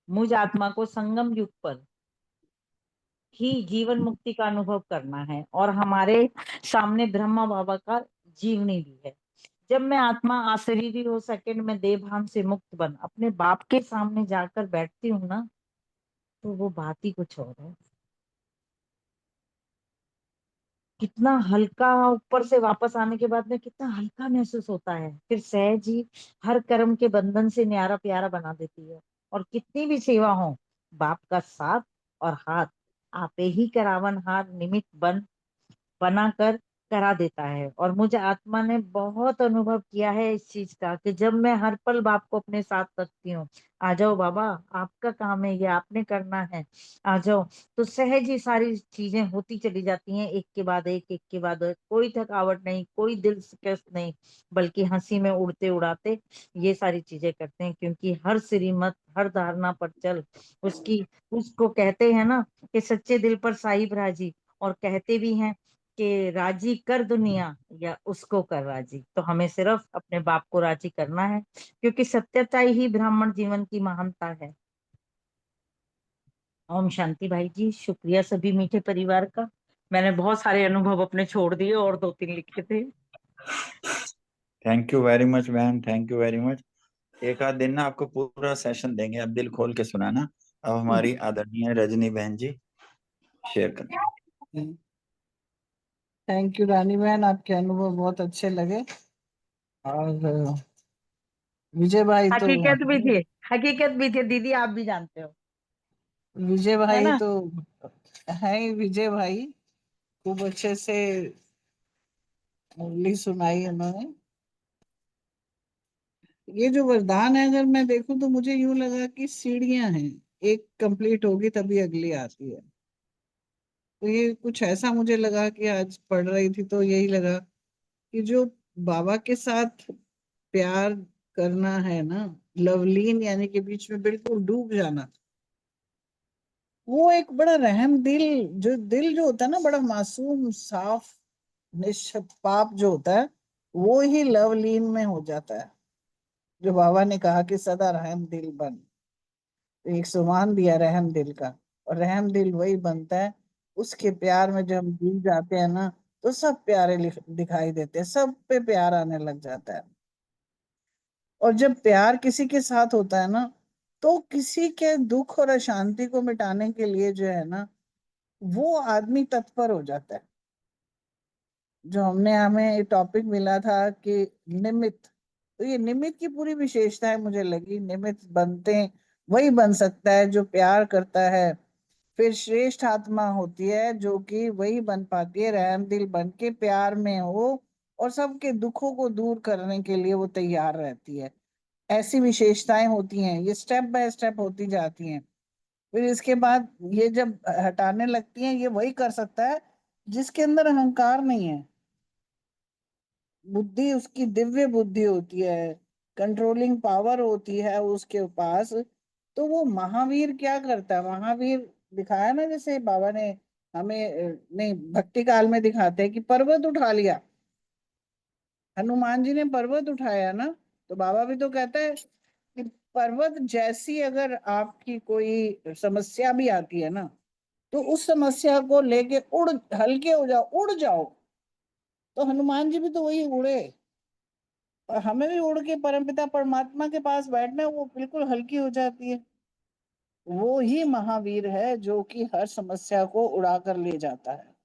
मुझ आत्मा को संगम युग पर ही जीवन मुक्ति का अनुभव करना है, और हमारे सामने ब्रह्मा बाबा का जीवनी भी है। जब मैं आत्मा अशरीरी हो, सेकंड में देह भान से मुक्त बन अपने बाप के सामने जाकर बैठती हूँ ना, तो वो बात ही कुछ और है। कितना हल्का, ऊपर से वापस आने के बाद में कितना हल्का महसूस होता है। फिर सहज ही हर कर्म के बंधन से न्यारा प्यारा बना देती है। और कितनी भी सेवा हो, बाप का साथ और हाथ आपे ही करावन हार निमित्त बनाकर करा देता है। और मुझे आत्मा ने बहुत अनुभव किया है इस चीज का कि जब मैं हर पल बाप को अपने साथ रखती हूँ, आ जाओ बाबा, आपका काम है, ये आपने करना है, आ जाओ, तो सहज ही सारी चीजें होती चली जाती हैं, एक के बाद एक के बाद एक। कोई थकावट नहीं, कोई दिल शिकस्त नहीं, बल्कि हंसी में उड़ते उड़ाते ये सारी चीजें करते हैं। क्योंकि हर श्रीमत, हर धारणा पर चल, उसकी, उसको कहते हैं ना कि सच्चे दिल पर साहिब राजी, और कहते भी हैं कि राजी कर दुनिया या उसको कर राजी। तो हमें सिर्फ अपने बाप को राजी करना है, क्योंकि सत्यता ही ब्राह्मण जीवन की महानता है। ओम शांति भाई जी, शुक्रिया सभी मीठे परिवार का। मैंने बहुत सारे अनुभव अपने छोड़ दिए और 2-3 लिखे थे। थैंक यू वेरी मच बहन, थैंक यू वेरी मच। एक आध दिन ना आपको पूरा सेशन देंगे, अब दिल खोल के सुनाना। अब हमारी आदरणीय रजनी बहन जी शेयर करें। थैंक यू रानी बहन, आपके अनुभव बहुत अच्छे लगे। और विजय भाई तो हकीकत भी थी दीदी, आप भी जानते हो, विजय है भाई ना। तो है ही विजय भाई। खूब अच्छे से मुरली सुनाई उन्होंने। ये जो वरदान है अगर मैं देखूं तो मुझे यूं लगा कि सीढ़ियां हैं, एक कंप्लीट होगी तभी अगली आती है। तो ये कुछ ऐसा मुझे लगा कि आज पढ़ रही थी तो यही लगा कि जो बाबा के साथ प्यार करना है ना, लवलीन यानी कि बीच में बिल्कुल डूब जाना, वो एक बड़ा रहम दिल जो होता है ना, बड़ा मासूम साफ निष्पाप जो होता है, वो ही लवलीन में हो जाता है। जो बाबा ने कहा कि सदा रहम दिल बन, तो एक सुमान दिया रहम दिल का, और रहम दिल वही बनता है उसके प्यार में। जब हम डूब जाते हैं ना तो सब प्यारे दिखाई देते हैं, सब पे प्यार आने लग जाता है। और जब प्यार किसी के साथ होता है ना तो किसी के दुख और अशांति को मिटाने के लिए जो है ना, वो आदमी तत्पर हो जाता है। जो हमें टॉपिक मिला था कि निमित्त, तो ये निमित्त की पूरी विशेषता है मुझे लगी। निमित्त बनते हैं, वही बन सकता है जो प्यार करता है। फिर श्रेष्ठ आत्मा होती है जो कि वही बन पाती है रहम दिल बन के प्यार में हो और सबके दुखों को दूर करने के लिए वो तैयार रहती है। ऐसी विशेषताएं होती हैं, ये स्टेप बाय स्टेप होती जाती हैं। फिर इसके बाद ये जब हटाने लगती हैं, ये वही कर सकता है जिसके अंदर अहंकार नहीं है। बुद्धि उसकी दिव्य बुद्धि होती है, कंट्रोलिंग पावर होती है उसके पास। तो वो महावीर क्या करता है, महावीर दिखाया ना, जैसे बाबा ने हमें नहीं भक्ति काल में दिखाते हैं कि पर्वत उठा लिया, हनुमान जी ने पर्वत उठाया ना, तो बाबा भी तो कहता है कि पर्वत जैसी अगर आपकी कोई समस्या भी आती है ना, तो उस समस्या को लेके हल्के हो जाओ, उड़ जाओ। तो हनुमान जी भी तो वही उड़े, और हमें भी उड़ के परमपिता परमात्मा के पास बैठना है, वो बिल्कुल हल्की हो जाती है। वो ही महावीर है जो कि हर समस्या को उड़ा कर ले जाता है।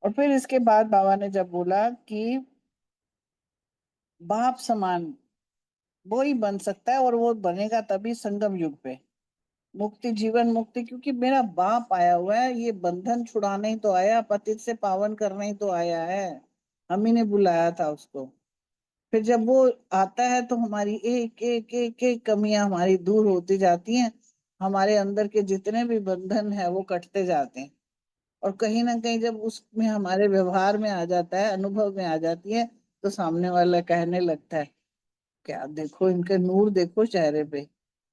और फिर इसके बाद बाबा ने जब बोला कि बाप समान वो ही बन सकता है, और वो बनेगा तभी संगम युग पे मुक्ति, जीवन मुक्ति, क्योंकि मेरा बाप आया हुआ है, ये बंधन छुड़ाने ही तो आया, पतित से पावन करने ही तो आया है, हम ही ने बुलाया था उसको। फिर जब वो आता है तो हमारी एक एक एक एक कमियां हमारी दूर होती जाती हैं, हमारे अंदर के जितने भी बंधन है वो कटते जाते हैं। और कहीं ना कहीं जब उसमें हमारे व्यवहार में आ जाता है, अनुभव में आ जाती है, तो सामने वाला कहने लगता है क्या देखो इनके नूर, देखो चेहरे पे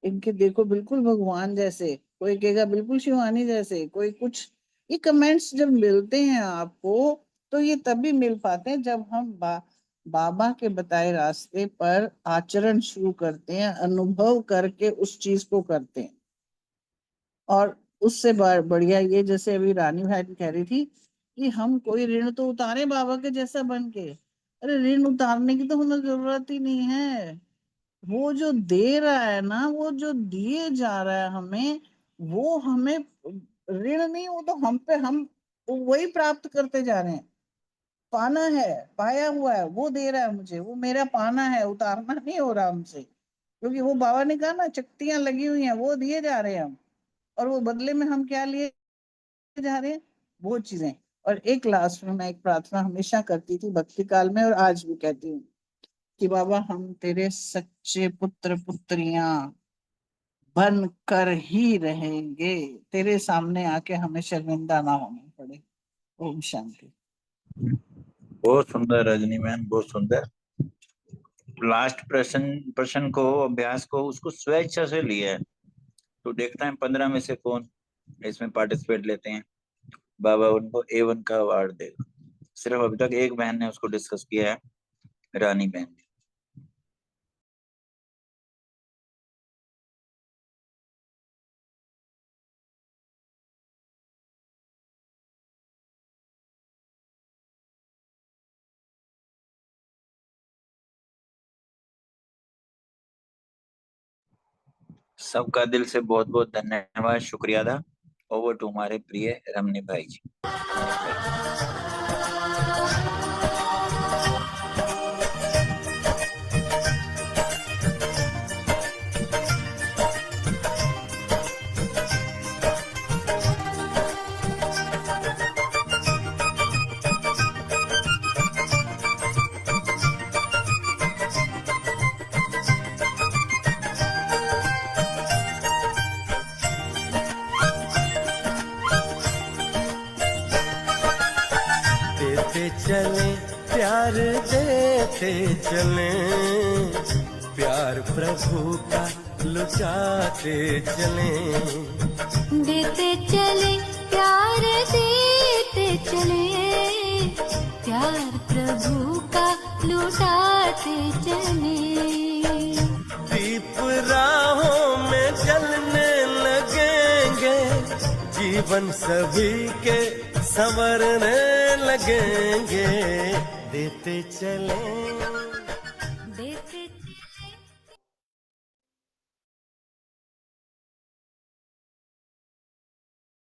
इनके, देखो बिल्कुल भगवान जैसे, कोई कहेगा बिल्कुल शिवानी जैसे, कोई कुछ। ये कमेंट्स जब मिलते हैं आपको, तो ये तभी मिल पाते हैं जब हम बाबा के बताए रास्ते पर आचरण शुरू करते हैं, अनुभव करके उस चीज को करते हैं। और उससे बढ़िया ये, जैसे अभी रानी भाई कह रही थी कि हम कोई ऋण तो उतारे बाबा के जैसा बन के। अरे ऋण उतारने की तो हमें जरूरत ही नहीं है। वो जो दे रहा है ना, वो जो दिए जा रहा है हमें, वो हमें ऋण नहीं, वो तो हम पे, हम वही प्राप्त करते जा रहे हैं। पाना है, पाया हुआ है, वो दे रहा है मुझे, वो मेरा पाना है, उतारना नहीं हो रहा हमसे। क्योंकि वो बाबा ने कहा ना, चकतियां लगी हुई हैं, वो दिए जा रहे हैं हम, और वो बदले में हम क्या लिए जा रहे हैं, वो चीजें। और एक लास्ट में मैं एक प्रार्थना हमेशा करती थी भक्ति काल में, और आज भी कहती हूँ कि बाबा हम तेरे सच्चे पुत्र पुत्रियां बन कर ही रहेंगे, तेरे सामने आके हमें शर्मिंदा ना होना पड़े। ओम शांति। बहुत सुंदर रजनी मैम, बहुत सुंदर। लास्ट प्रश्न को, अभ्यास को, उसको स्वेच्छा से लिया है, तो देखता है 15 में से कौन इसमें पार्टिसिपेट लेते हैं। बाबा उनको A1 का अवार्ड देगा। सिर्फ अभी तक एक बहन ने उसको डिस्कस किया है, रानी बहन ने। सबका दिल से बहुत बहुत धन्यवाद, शुक्रिया अदा। ओवर टू हमारे प्रिय रमनी भाई जी। चले, प्यार देते चले, प्यार प्रभु का लुटाते चले। देते चले, प्यार देते चले, प्यार प्रभु का लुटाते चले। दीप राहों में जलने लगेंगे, जीवन सभी के संवरने लगेंगे। देते चले।